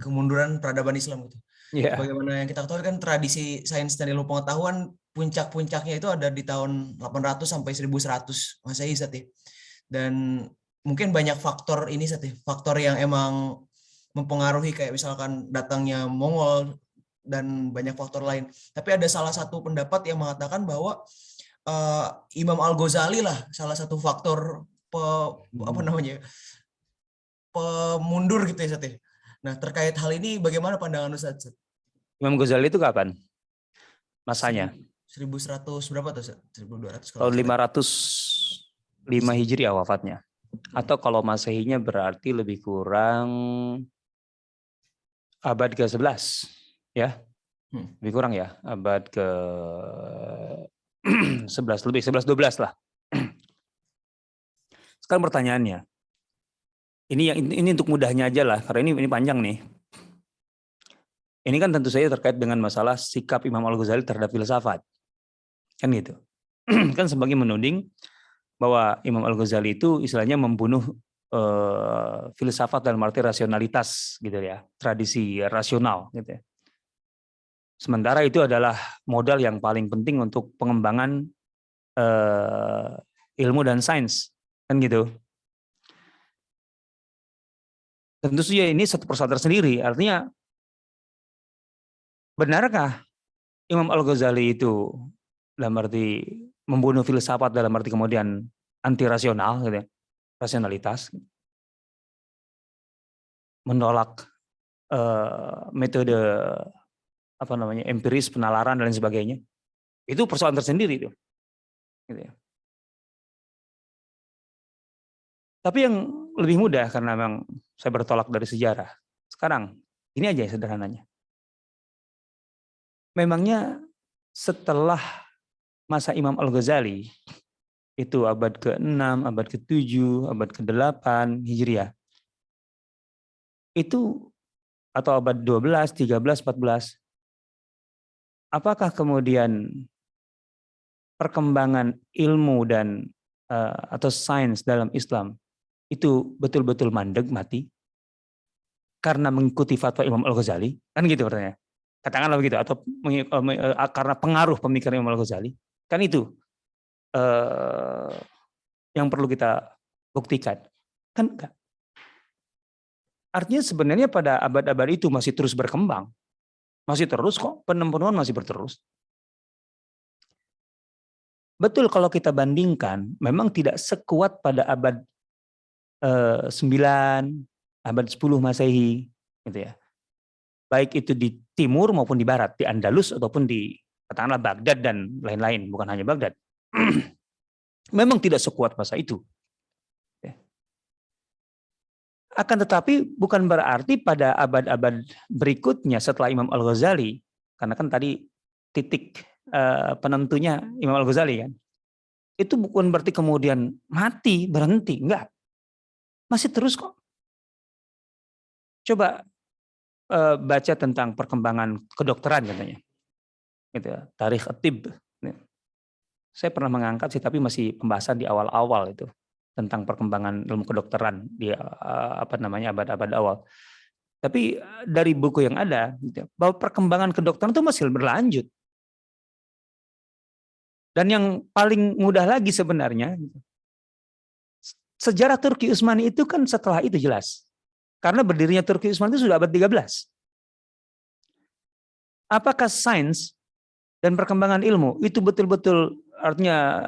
Kemunduran peradaban Islam gitu. Yeah. Bagaimana yang kita ketahui kan tradisi sains dan ilmu pengetahuan puncak-puncaknya itu ada di tahun 800 sampai 1100 Masehi Ustaz. Dan mungkin banyak faktor ini Ustaz, faktor yang emang mempengaruhi kayak misalkan datangnya Mongol dan banyak faktor lain. Tapi ada salah satu pendapat yang mengatakan bahwa Imam Al-Ghazali lah salah satu faktor pemundur gitu ya Ustaz. Nah, terkait hal ini bagaimana pandangan Ustaz? Imam Ghazali itu kapan? Masanya? 1100 berapa tuh Ustaz? 1200 tahun 505 Hijriah wafatnya. Atau kalau Masehinya berarti lebih kurang abad ke-11 ya. Lebih kurang ya, abad ke-11 lebih 11-12 lah. Sekarang pertanyaannya. Ini untuk mudahnya aja lah, karena ini panjang nih. Ini kan tentu saja terkait dengan masalah sikap Imam Al-Ghazali terhadap filsafat. Kan gitu. Kan sebagai menuding bahwa Imam Al-Ghazali itu istilahnya membunuh filsafat dalam arti rasionalitas gitu ya, tradisi rasional gitu ya. Sementara itu adalah modal yang paling penting untuk pengembangan ilmu dan sains, kan gitu. Tentu saja ini satu persoalan tersendiri. Artinya, benarkah Imam Al-Ghazali itu dalam arti membunuh filsafat dalam arti kemudian anti rasional, gitu ya, rasionalitas, menolak metode empiris, penalaran dan lain sebagainya? Itu persoalan tersendiri itu. Gitu ya. Tapi yang lebih mudah karena memang saya bertolak dari sejarah. Sekarang ini aja sederhananya. Memangnya setelah masa Imam Al-Ghazali itu abad ke-6, abad ke-7, abad ke-8 Hijriah. Itu atau abad 12, 13, 14. Apakah kemudian perkembangan ilmu dan atau sains dalam Islam itu betul-betul mandek, mati karena mengikuti fatwa Imam Al-Ghazali? Kan gitu pertanyaan. Katakanlah begitu, atau karena pengaruh pemikiran Imam Al-Ghazali. Kan itu yang perlu kita buktikan. Kan enggak. Artinya sebenarnya pada abad-abad itu masih terus berkembang. Masih terus kok, penemuan masih berterus. Betul kalau kita bandingkan, memang tidak sekuat pada abad 9, abad 10 Masehi, gitu ya. Baik itu di timur maupun di barat, di Andalus ataupun di katakanlah Baghdad dan lain-lain, bukan hanya Baghdad. Memang tidak sekuat masa itu. Akan tetapi bukan berarti pada abad-abad berikutnya setelah Imam Al-Ghazali, karena kan tadi titik penentunya Imam Al-Ghazali kan, itu bukan berarti kemudian mati, berhenti, enggak. Masih terus kok. Coba baca tentang perkembangan kedokteran katanya. Gitu ya, Tarikh At-Tibb. Saya pernah mengangkat sih, tapi masih pembahasan di awal-awal itu tentang perkembangan ilmu kedokteran di abad-abad awal. Tapi dari buku yang ada, gitu, bahwa perkembangan kedokteran itu masih berlanjut. Dan yang paling mudah lagi sebenarnya, sejarah Turki Utsmani itu kan setelah itu jelas. Karena berdirinya Turki Utsmani itu sudah abad 13. Apakah sains dan perkembangan ilmu itu betul-betul artinya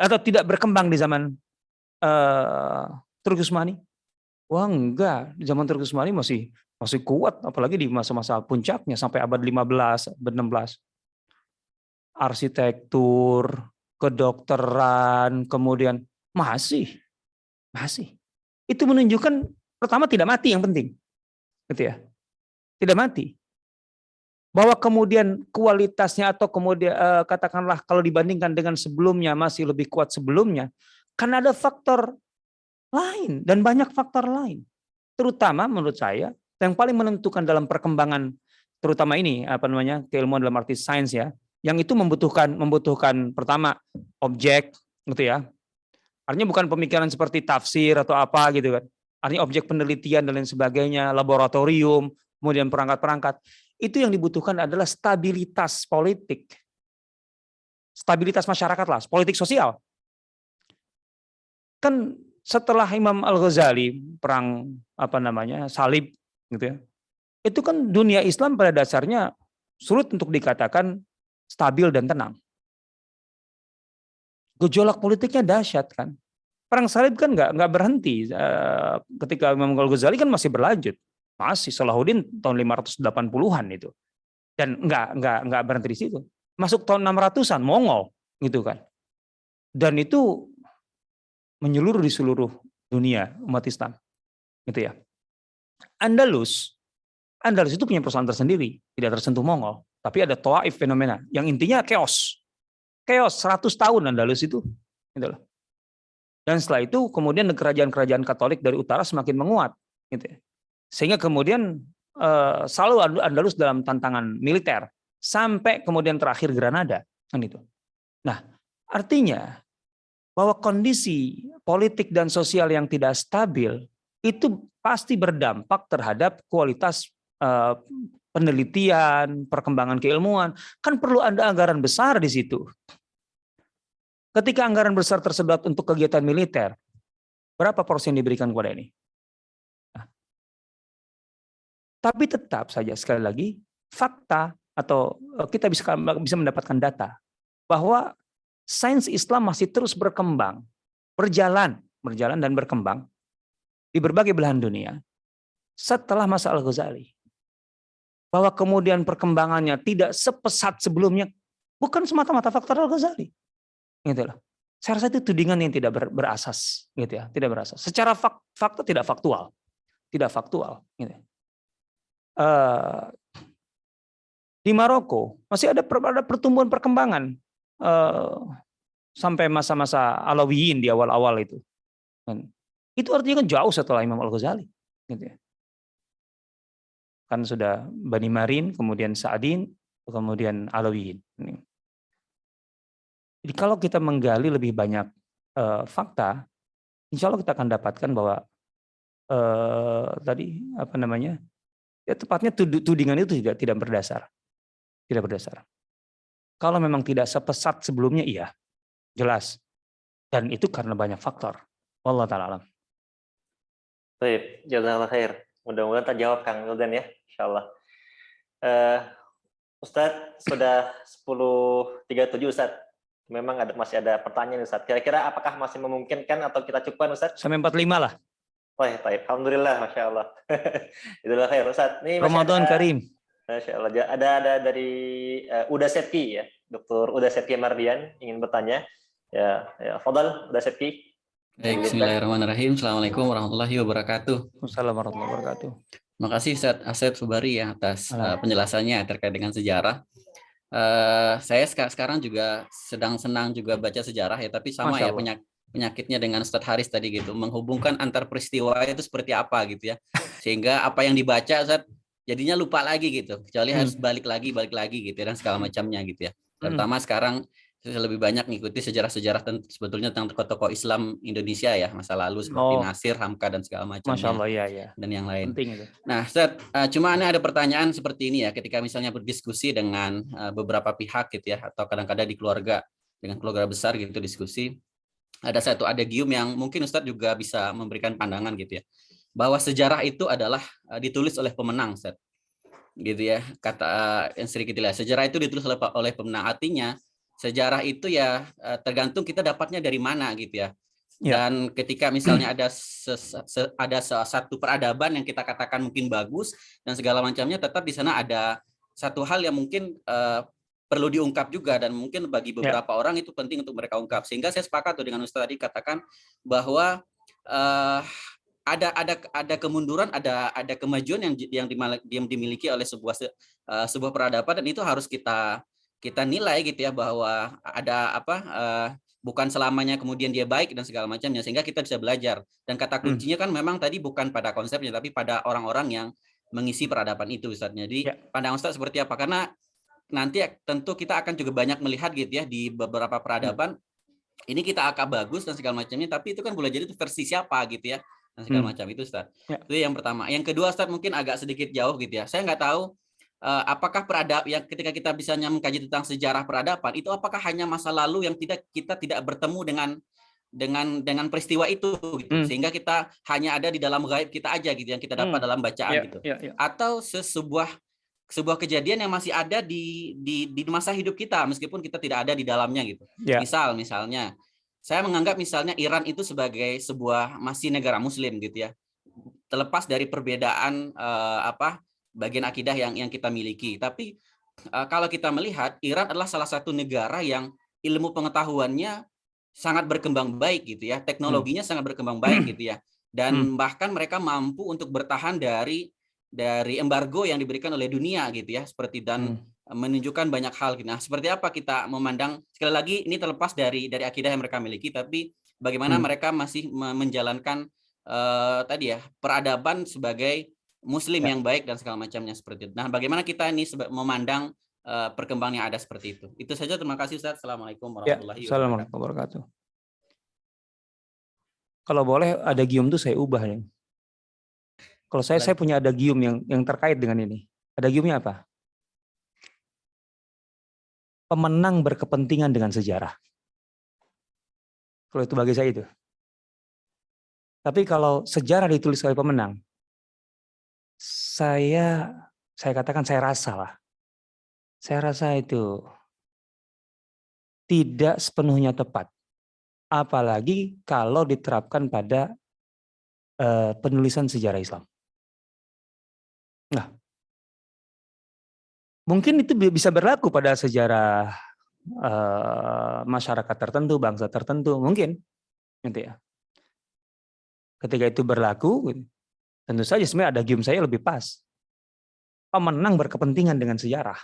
atau tidak berkembang di zaman Turki Utsmani? Wah enggak, di zaman Turki Utsmani masih Masih kuat, apalagi di masa-masa puncaknya sampai abad 15, abad 16. Arsitektur, kedokteran, kemudian masih. Itu menunjukkan pertama tidak mati yang penting. Gitu ya. Tidak mati. Bahwa kemudian kualitasnya atau kemudian katakanlah kalau dibandingkan dengan sebelumnya masih lebih kuat sebelumnya, kan ada faktor lain dan banyak faktor lain. Terutama menurut saya yang paling menentukan dalam perkembangan terutama ini keilmuan dalam arti sains ya, yang itu membutuhkan pertama objek gitu ya. Artinya bukan pemikiran seperti tafsir atau apa gitu kan. Artinya objek penelitian dan lain sebagainya, laboratorium, kemudian perangkat-perangkat. Itu yang dibutuhkan adalah stabilitas politik. Stabilitas masyarakat lah, politik sosial. Kan setelah Imam Al-Ghazali perang salib gitu ya. Itu kan dunia Islam pada dasarnya sulit untuk dikatakan stabil dan tenang. Gejolak politiknya dahsyat kan. Perang salib kan nggak berhenti. Ketika Imam Al-Ghazali kan masih berlanjut. Masih Salahuddin tahun 580-an itu. Dan nggak berhenti di situ. Masuk tahun 600-an Mongol gitu kan. Dan itu menyeluruh di seluruh dunia umat Islam. Gitu ya. Andalus itu punya persoalan tersendiri, tidak tersentuh Mongol, tapi ada Tawaif fenomena yang intinya chaos 100 tahun Andalus itu. Gitu loh. Dan setelah itu kemudian kerajaan-kerajaan Katolik dari utara semakin menguat, gitu ya. Sehingga kemudian selalu Andalus dalam tantangan militer sampai kemudian terakhir Granada, kan itu. Nah, artinya bahwa kondisi politik dan sosial yang tidak stabil itu pasti berdampak terhadap kualitas penelitian, perkembangan keilmuan. Kan perlu ada anggaran besar di situ. Ketika anggaran besar tersedot untuk kegiatan militer, berapa porsi yang diberikan kepada ini? Nah, tapi tetap saja sekali lagi fakta atau kita bisa mendapatkan data bahwa sains Islam masih terus berkembang, berjalan dan berkembang di berbagai belahan dunia setelah masa Al-Ghazali. Bahwa kemudian perkembangannya tidak sepesat sebelumnya bukan semata-mata faktor Al-Ghazali. Gitu loh. Saya rasa itu tudingan yang tidak berasas, gitu ya, tidak berasas. Secara fakta tidak faktual. Tidak faktual, gitu. Di Maroko masih ada pertumbuhan perkembangan sampai masa-masa Alawiyin di awal-awal itu. Itu artinya kan jauh setelah Imam Al-Ghazali, gitu ya. Kan sudah Bani Marin, kemudian Sa'adin, kemudian Alawiyin. Jadi kalau kita menggali lebih banyak fakta, insya Allah kita akan dapatkan bahwa ya tepatnya tudingan itu tidak berdasar. Tidak berdasar. Kalau memang tidak sepesat sebelumnya, iya, jelas. Dan itu karena banyak faktor. Wallahu ta'ala alam. Baik, jazakallah khair. Mudah-mudahan terjawab Kang Wildan ya, insyaallah. Ustadz, sudah 10.37 Ustadz. Memang masih ada pertanyaan Ustadz. Kira-kira apakah masih memungkinkan atau kita cukupkan Ustadz? Sampai 45 lah. Baik. Alhamdulillah, Masya Allah. Itulah khair Ustadz. Ini Ramadan Karim. Masya Allah. Ada dari Uda Sepki ya, Dr. Uda Sepki Mardian ingin bertanya. Ya, Fadal Uda Sepki. Baik, bismillahirrahmanirrahim. Assalamualaikum warahmatullahi wabarakatuh. Assalamualaikum warahmatullahi wabarakatuh. Terima kasih Ustaz Asep Subari ya atas penjelasannya terkait dengan sejarah. Saya sekarang juga sedang senang juga baca sejarah ya, tapi sama ya penyakitnya dengan Ustadz Haris tadi gitu, menghubungkan antar peristiwa itu seperti apa gitu ya, sehingga apa yang dibaca Ustadz jadinya lupa lagi gitu, kecuali harus balik lagi gitu ya, dan segala macamnya gitu ya. Terutama sekarang saya lebih banyak mengikuti sejarah-sejarah sebetulnya tentang tokoh-tokoh Islam Indonesia ya, masa lalu seperti Nasir, Hamka dan segala macamnya. Masya Allah, ya. Dan yang lain. Penting itu. Nah, Ustaz, cuma ini ada pertanyaan seperti ini ya, ketika misalnya berdiskusi dengan beberapa pihak gitu ya, atau kadang-kadang di keluarga, dengan keluarga besar gitu diskusi, ada satu adagium yang mungkin Ustaz juga bisa memberikan pandangan gitu ya, bahwa sejarah itu adalah ditulis oleh pemenang, Ustaz. Gitu ya, kata yang sering kita lihat, sejarah itu ditulis oleh pemenang, artinya sejarah itu ya tergantung kita dapatnya dari mana gitu ya. Ya. Dan ketika misalnya ada satu peradaban yang kita katakan mungkin bagus dan segala macamnya, tetap di sana ada satu hal yang mungkin perlu diungkap juga, dan mungkin bagi beberapa orang itu penting untuk mereka ungkap. Sehingga saya sepakat tuh dengan Ustaz tadi katakan bahwa ada kemunduran, ada kemajuan yang dimiliki oleh sebuah peradaban, dan itu harus kita nilai gitu ya, bahwa ada bukan selamanya kemudian dia baik dan segala macamnya, sehingga kita bisa belajar. Dan kata kuncinya kan memang tadi bukan pada konsepnya, tapi pada orang-orang yang mengisi peradaban itu, Ustaz. Jadi pandangan Ustaz seperti apa? Karena nanti tentu kita akan juga banyak melihat gitu ya di beberapa peradaban, ini kita agak bagus dan segala macamnya, tapi itu kan boleh jadi itu versi siapa gitu ya, dan segala macam itu, Ustaz. Itu yang pertama. Yang kedua, Ustaz, mungkin agak sedikit jauh gitu ya. Saya nggak tahu apakah yang ketika kita bisa mengkaji tentang sejarah peradaban itu, apakah hanya masa lalu yang kita tidak bertemu dengan peristiwa itu gitu, sehingga kita hanya ada di dalam gaib kita aja gitu, yang kita dapat dalam bacaan gitu, atau sebuah kejadian yang masih ada di masa hidup kita meskipun kita tidak ada di dalamnya gitu. Misalnya saya menganggap misalnya Iran itu sebagai sebuah masih negara muslim gitu ya, terlepas dari perbedaan bagian akidah yang kita miliki. Tapi kalau kita melihat, Iran adalah salah satu negara yang ilmu pengetahuannya sangat berkembang baik gitu ya, teknologinya sangat berkembang baik gitu ya, dan bahkan mereka mampu untuk bertahan dari embargo yang diberikan oleh dunia gitu ya, seperti, dan menunjukkan banyak hal. Nah, seperti apa kita memandang, sekali lagi ini terlepas dari akidah yang mereka miliki, tapi bagaimana mereka masih menjalankan tadi ya, peradaban sebagai muslim yang baik dan segala macamnya seperti itu. Nah, bagaimana kita ini memandang perkembangan yang ada seperti itu. Itu saja, terima kasih Ustaz. Assalamualaikum warahmatullahi wabarakatuh. Assalamualaikum warahmatullahi wabarakatuh. Kalau boleh ada gium tuh saya ubah ya. Kalau saya punya ada gium yang terkait dengan ini. Ada giumnya apa? Pemenang berkepentingan dengan sejarah. Kalau itu bagi saya itu. Tapi kalau sejarah ditulis oleh pemenang, saya katakan, saya rasa itu tidak sepenuhnya tepat. Apalagi kalau diterapkan pada penulisan sejarah Islam. Nah, mungkin itu bisa berlaku pada sejarah masyarakat tertentu, bangsa tertentu, mungkin, gitu ya. Ketika itu berlaku, tentu saja sebenarnya ada gium saya lebih pas. Pemenang berkepentingan dengan sejarah.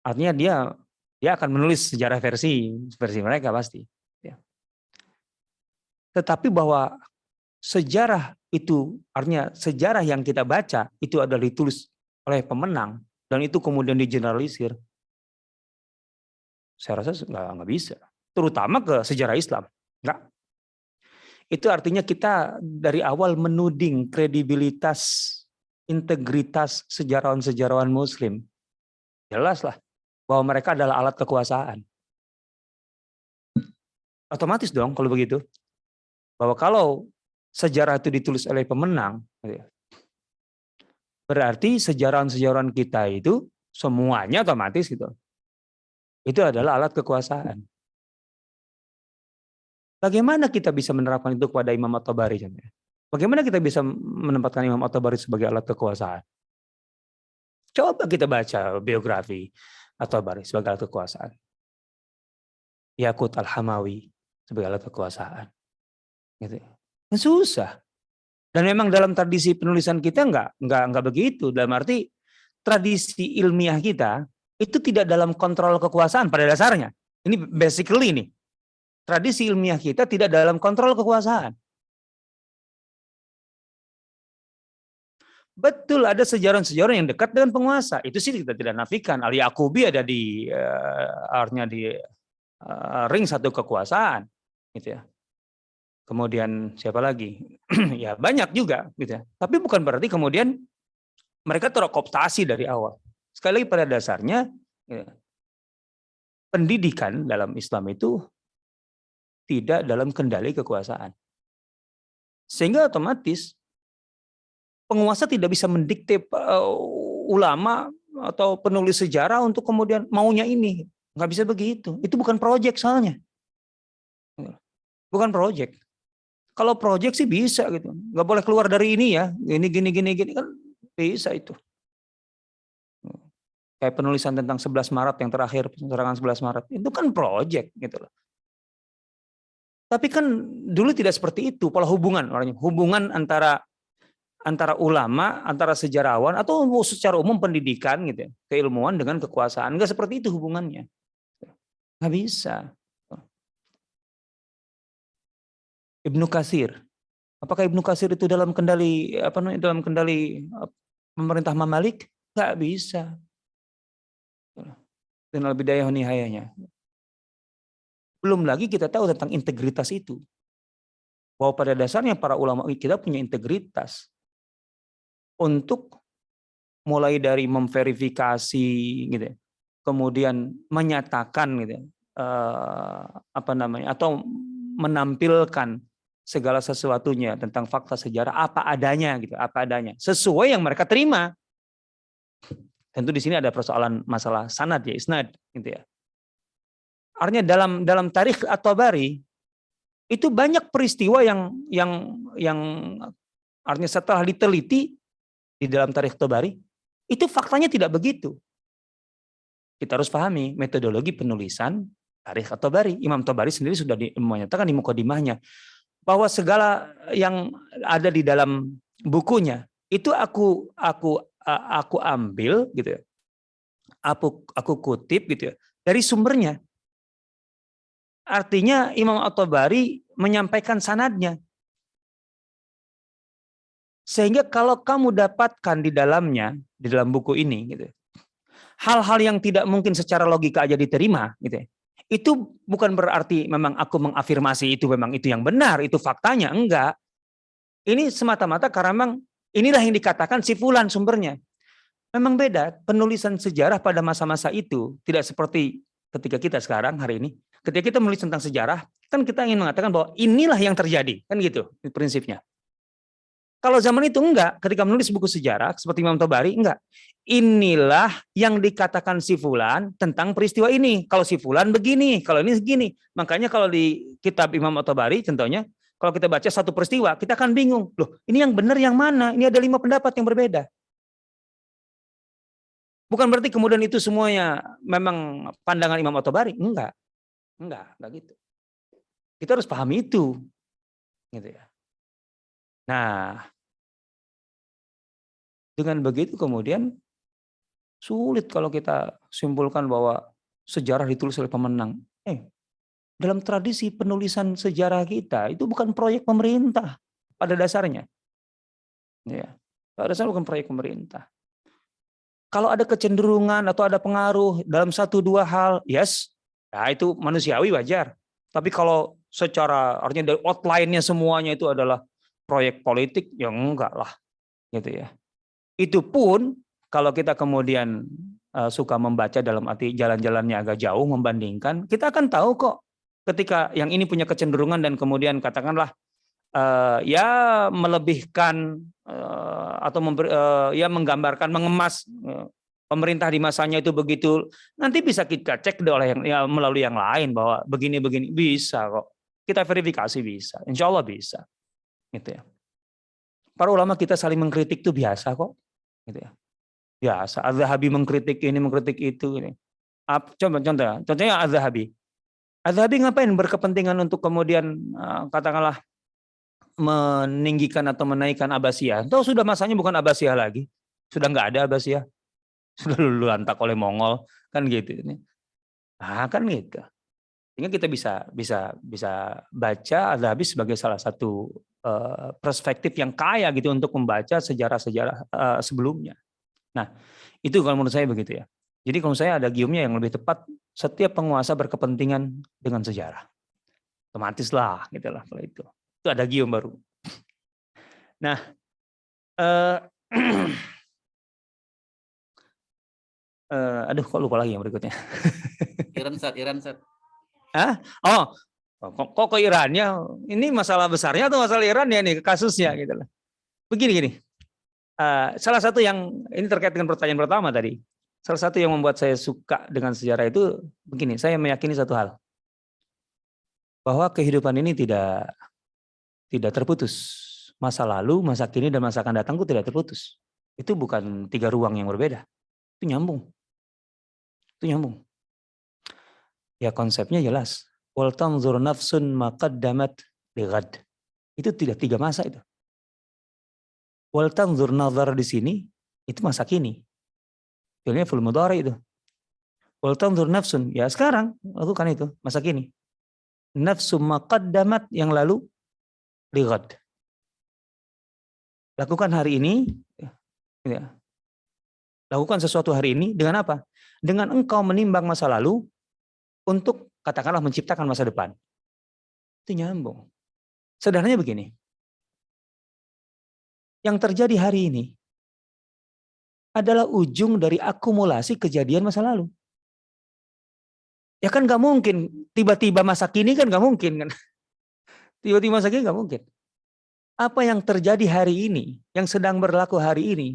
Artinya dia akan menulis sejarah versi mereka pasti. Ya. Tetapi bahwa sejarah itu, artinya sejarah yang kita baca itu adalah ditulis oleh pemenang dan itu kemudian digeneralisir. Saya rasa nggak bisa. Terutama ke sejarah Islam. Nggak. Itu artinya kita dari awal menuding kredibilitas, integritas sejarawan-sejarawan Muslim. Jelaslah bahwa mereka adalah alat kekuasaan. Otomatis dong kalau begitu. Bahwa kalau sejarah itu ditulis oleh pemenang, berarti sejarawan-sejarawan kita itu semuanya otomatis gitu. Itu adalah alat kekuasaan. Bagaimana kita bisa menerapkan itu kepada Imam At-Tabari? Bagaimana kita bisa menempatkan Imam At-Tabari sebagai alat kekuasaan? Coba kita baca biografi At-Tabari sebagai alat kekuasaan. Yaqut Al-Hamawi sebagai alat kekuasaan. Gitu. Susah. Dan memang dalam tradisi penulisan kita enggak begitu. Dalam arti tradisi ilmiah kita itu tidak dalam kontrol kekuasaan pada dasarnya. Ini basically nih. Tradisi ilmiah kita tidak dalam kontrol kekuasaan. Betul ada sejarawan-sejarawan yang dekat dengan penguasa. Itu sih kita tidak nafikan. Al-Yaqubi ada di artinya di ring satu kekuasaan, gitu ya. Kemudian siapa lagi? Ya banyak juga, gitu ya. Tapi bukan berarti kemudian mereka terkooptasi dari awal. Sekali lagi pada dasarnya ya, pendidikan dalam Islam itu tidak dalam kendali kekuasaan. Sehingga otomatis penguasa tidak bisa mendikte ulama atau penulis sejarah untuk kemudian maunya ini. Nggak bisa begitu. Itu bukan proyek soalnya. bukan project. Kalau project sih bisa gitu, nggak boleh keluar dari ini ya, gini kan bisa itu. Kayak penulisan tentang 11 Maret yang terakhir, serangan 11 Maret, itu kan project gitu loh. Tapi kan dulu tidak seperti itu pola hubungan antara ulama, antara sejarawan atau secara umum pendidikan gitu ya, keilmuan dengan kekuasaan, enggak seperti itu hubungannya. Nggak bisa. Ibnu Katsir. Apakah Ibnu Katsir itu dalam kendali pemerintah Mamalik? Nggak bisa. Dengan Bidayah wa Nihayahnya. Belum lagi kita tahu tentang integritas itu. Bahwa pada dasarnya para ulama kita punya integritas untuk mulai dari memverifikasi gitu ya, kemudian menyatakan gitu ya, atau menampilkan segala sesuatunya tentang fakta sejarah apa adanya gitu, apa adanya sesuai yang mereka terima. Tentu di sini ada persoalan masalah sanad ya, isnad gitu ya. Artinya dalam tarikh At-Tabari itu banyak peristiwa yang artinya setelah diteliti di dalam tarikh At-Tabari itu faktanya tidak begitu. Kita harus pahami metodologi penulisan tarikh At-Tabari. Imam Tabari sendiri sudah menyatakan di mukadimahnya bahwa segala yang ada di dalam bukunya itu aku ambil gitu ya. Aku kutip gitu ya dari sumbernya. Artinya Imam At-Tabari menyampaikan sanadnya. Sehingga kalau kamu dapatkan di dalamnya, di dalam buku ini gitu. Hal-hal yang tidak mungkin secara logika aja diterima gitu ya. Itu bukan berarti memang aku mengafirmasi itu memang itu yang benar, itu faktanya, enggak. Ini semata-mata karena memang inilah yang dikatakan si fulan sumbernya. Memang beda, penulisan sejarah pada masa-masa itu tidak seperti ketika kita sekarang hari ini. Ketika kita menulis tentang sejarah, kan kita ingin mengatakan bahwa inilah yang terjadi, kan gitu prinsipnya. Kalau zaman itu enggak, ketika menulis buku sejarah seperti Imam Tabari enggak. Inilah yang dikatakan si fulan tentang peristiwa ini. Kalau si fulan begini, kalau ini segini. Makanya kalau di kitab Imam Tabari contohnya, kalau kita baca satu peristiwa, kita akan bingung. Loh, ini yang benar yang mana? Ini ada 5 pendapat yang berbeda. Bukan berarti kemudian itu semuanya memang pandangan Imam Tabari, enggak gitu. Kita harus pahami itu. Gitu ya. Nah, dengan begitu kemudian sulit kalau kita simpulkan bahwa sejarah ditulis oleh pemenang. Dalam tradisi penulisan sejarah kita itu bukan proyek pemerintah pada dasarnya. Ya, pada dasarnya bukan proyek pemerintah. Kalau ada kecenderungan atau ada pengaruh dalam 1-2 hal, yes, ya itu manusiawi wajar. Tapi kalau secara artinya dari outline-nya semuanya itu adalah proyek politik, ya enggak lah, gitu ya. Itu pun kalau kita kemudian suka membaca dalam arti jalan-jalannya agak jauh membandingkan, kita akan tahu kok ketika yang ini punya kecenderungan dan kemudian katakanlah ya melebihkan atau menggambarkan, mengemas pemerintah di masanya itu begitu, nanti bisa kita cek oleh melalui yang lain bahwa begini-begini bisa kok. Kita verifikasi bisa, insya Allah bisa. Gitu ya. Para ulama kita saling mengkritik itu biasa kok. Gitu ya. Biasa. Az-Zahabi mengkritik ini, mengkritik itu. Ini. Contohnya Az-Zahabi. Az-Zahabi ngapain berkepentingan untuk kemudian katakanlah meninggikan atau menaikkan Abbasiyah? Atau sudah masanya bukan Abbasiyah lagi. Sudah nggak ada Abbasiyah. Sudah lulu lantak oleh Mongol. Kan gitu. Nah kan gitu. Sehingga kita bisa baca Az-Zahabi sebagai salah satu perspektif yang kaya gitu untuk membaca sejarah-sejarah sebelumnya. Nah, itu kalau menurut saya begitu ya. Jadi kalau saya ada giumnya yang lebih tepat, setiap penguasa berkepentingan dengan sejarah. Otomatis lah gitu lah kalau itu. Itu ada gium baru. Nah, aduh kok lupa lagi yang berikutnya. Iran Sat. Hah? Oh, kok ke Irannya? Ini masalah besarnya atau masalah Iran ya nih kasusnya gitu loh. Begini. Salah satu yang ini terkait dengan pertanyaan pertama tadi. Salah satu yang membuat saya suka dengan sejarah itu begini. Saya meyakini satu hal. bahwa kehidupan ini tidak terputus. Masa lalu, masa kini, dan masa akan datang itu tidak terputus. Itu bukan 3 ruang yang berbeda. Itu nyambung. Itu nyambung. Ya konsepnya jelas. Wal tanzur nafsun ma qaddamat lighad. Itu tidak 3 masa itu. Wal tanzur, nazar di sini itu masa kini. Fi'ilnya fil mudhari itu. Wal tanzur nafsun, ya sekarang lakukan itu, masa kini. Nafsum ma qaddamat, yang lalu, lighad. Lakukan hari ini, ya. Lakukan sesuatu hari ini dengan apa? Dengan engkau menimbang masa lalu untuk katakanlah menciptakan masa depan. Itu nyambung. Sederhananya begini. Yang terjadi hari ini adalah ujung dari akumulasi kejadian masa lalu. Ya kan nggak mungkin tiba-tiba masa kini, kan nggak mungkin kan. Tiba-tiba masa kini nggak mungkin. Apa yang terjadi hari ini, yang sedang berlaku hari ini,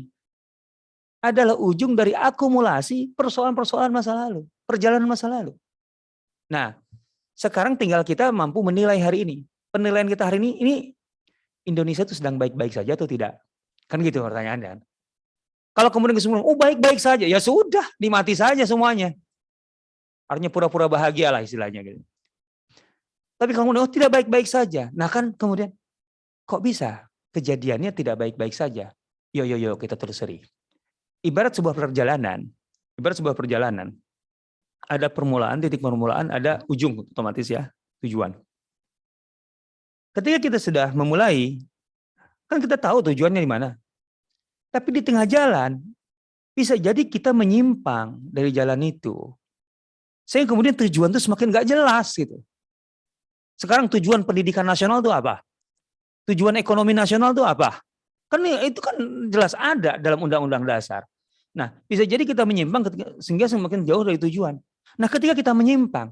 adalah ujung dari akumulasi persoalan-persoalan masa lalu, perjalanan masa lalu. Nah, sekarang tinggal kita mampu menilai hari ini. Penilaian kita hari ini Indonesia itu sedang baik-baik saja atau tidak? Kan gitu pertanyaannya. Kalau kemudian kesimpulan, oh baik-baik saja, ya sudah, dimati saja semuanya. Artinya pura-pura bahagia lah istilahnya gitu. Tapi kalau kemudian, oh tidak baik-baik saja. Nah kan kemudian, kok bisa kejadiannya tidak baik-baik saja? Yo kita telusuri. Ibarat sebuah perjalanan, ada permulaan, titik permulaan, ada ujung otomatis ya, tujuan. Ketika kita sudah memulai, kan kita tahu tujuannya di mana. Tapi di tengah jalan, bisa jadi kita menyimpang dari jalan itu. Sehingga kemudian tujuan itu semakin gak jelas gitu. Sekarang tujuan pendidikan nasional itu apa? Tujuan ekonomi nasional itu apa? Kan itu kan jelas ada dalam Undang-Undang Dasar. Nah, bisa jadi kita menyimpang sehingga semakin jauh dari tujuan. Nah, ketika kita menyimpang,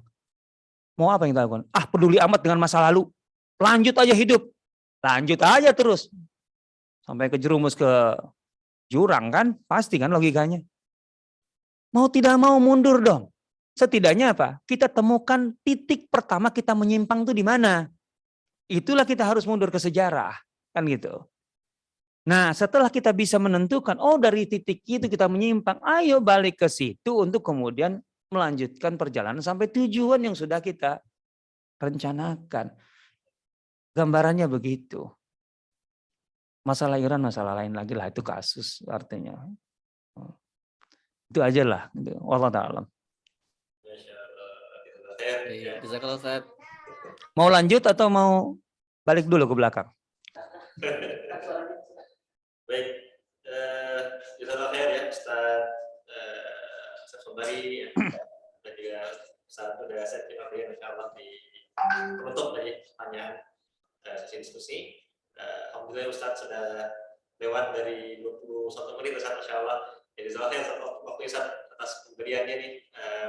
mau apa yang kita lakukan? Ah, peduli amat dengan masa lalu. Lanjut aja hidup. Lanjut aja terus. Sampai kejerumus ke jurang kan? Pasti kan logikanya. Mau tidak mau mundur dong. Setidaknya apa? Kita temukan titik pertama kita menyimpang itu di mana. Itulah kita harus mundur ke sejarah. Kan gitu. Nah, setelah kita bisa menentukan, oh dari titik itu kita menyimpang, ayo balik ke situ untuk kemudian melanjutkan perjalanan sampai tujuan yang sudah kita rencanakan. Gambarannya begitu. Masalah Iran, masalah lain lagi lah, itu kasus artinya. Itu aja lah. Allah Ta'ala. Mau lanjut atau mau balik dulu ke belakang? Baik, jazakallah khair ya Ustaz Sobari dan juga Ustaz udah set Ibrahim insyaallah di penutup dari pertanyaan sesi diskusi. Alhamdulillah Ustaz sudah lewat dari 21 menit Ustaz insyaallah. Jadi jazakallah khair waktu Ustaz atas pemberiannya nih,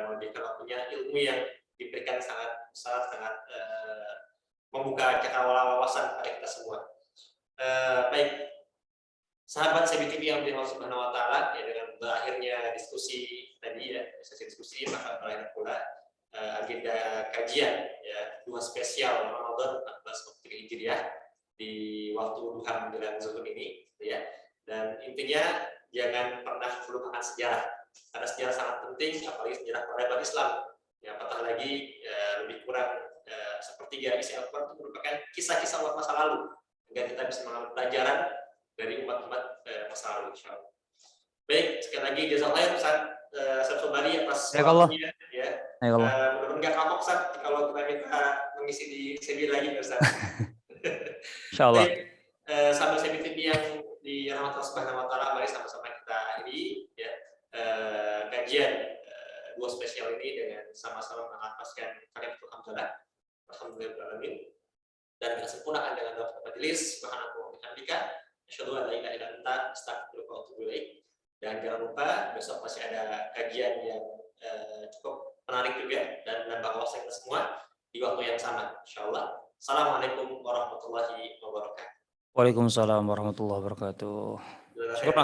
memberikan waktunya, ilmu yang diberikan sangat membuka cakrawala wawasan pada kita semua. Baik, sahabat CBTV yang Allah Subhanahu Wa Taala, ya dengan berakhirnya diskusi tadi ya, sesi diskusi, maka berakhir pula agenda kajian ya, 2 spesial Ramadan 1443 Hijriah di waktu duha menjelang zuhur ini ya. Dan intinya jangan pernah melupakan sejarah, karena sejarah sangat penting, apalagi sejarah peradaban Islam. Ya, apatah lagi lebih kurang sepertiga isi Al-Quran itu merupakan kisah-kisah masa lalu, agar kita bisa mengambil pelajaran dari umat-umat masa lalu insyaallah. Baik, sekali lagi jazakallah Ustaz Sobari atas waktunya ya. Mudah-mudahan enggak kapok Ustaz kalau kita minta mengisi di CB lagi Ustaz. Insyaallah. Sahabat CBTV yang dirahmati Allah Subhanahu Wa Taala, mari sama-sama kita akhiri ya kajian 2 spesial ini dengan sama-sama mengataskan kalimatul hamdalah alhamdulillahirabbil dan kesempurnaan dengan doa majelis subhanallahi wa bihamdika asyhadu an la ilaha illa anta astaghfiruka wa atubu ilaik. Dan jangan lupa besok masih ada kajian yang cukup menarik juga dan menambah wawasan kita semua di waktu yang sama insyaallah. Assalamualaikum warahmatullahi wabarakatuh. Waalaikumsalam warahmatullahi wabarakatuh. Syukur.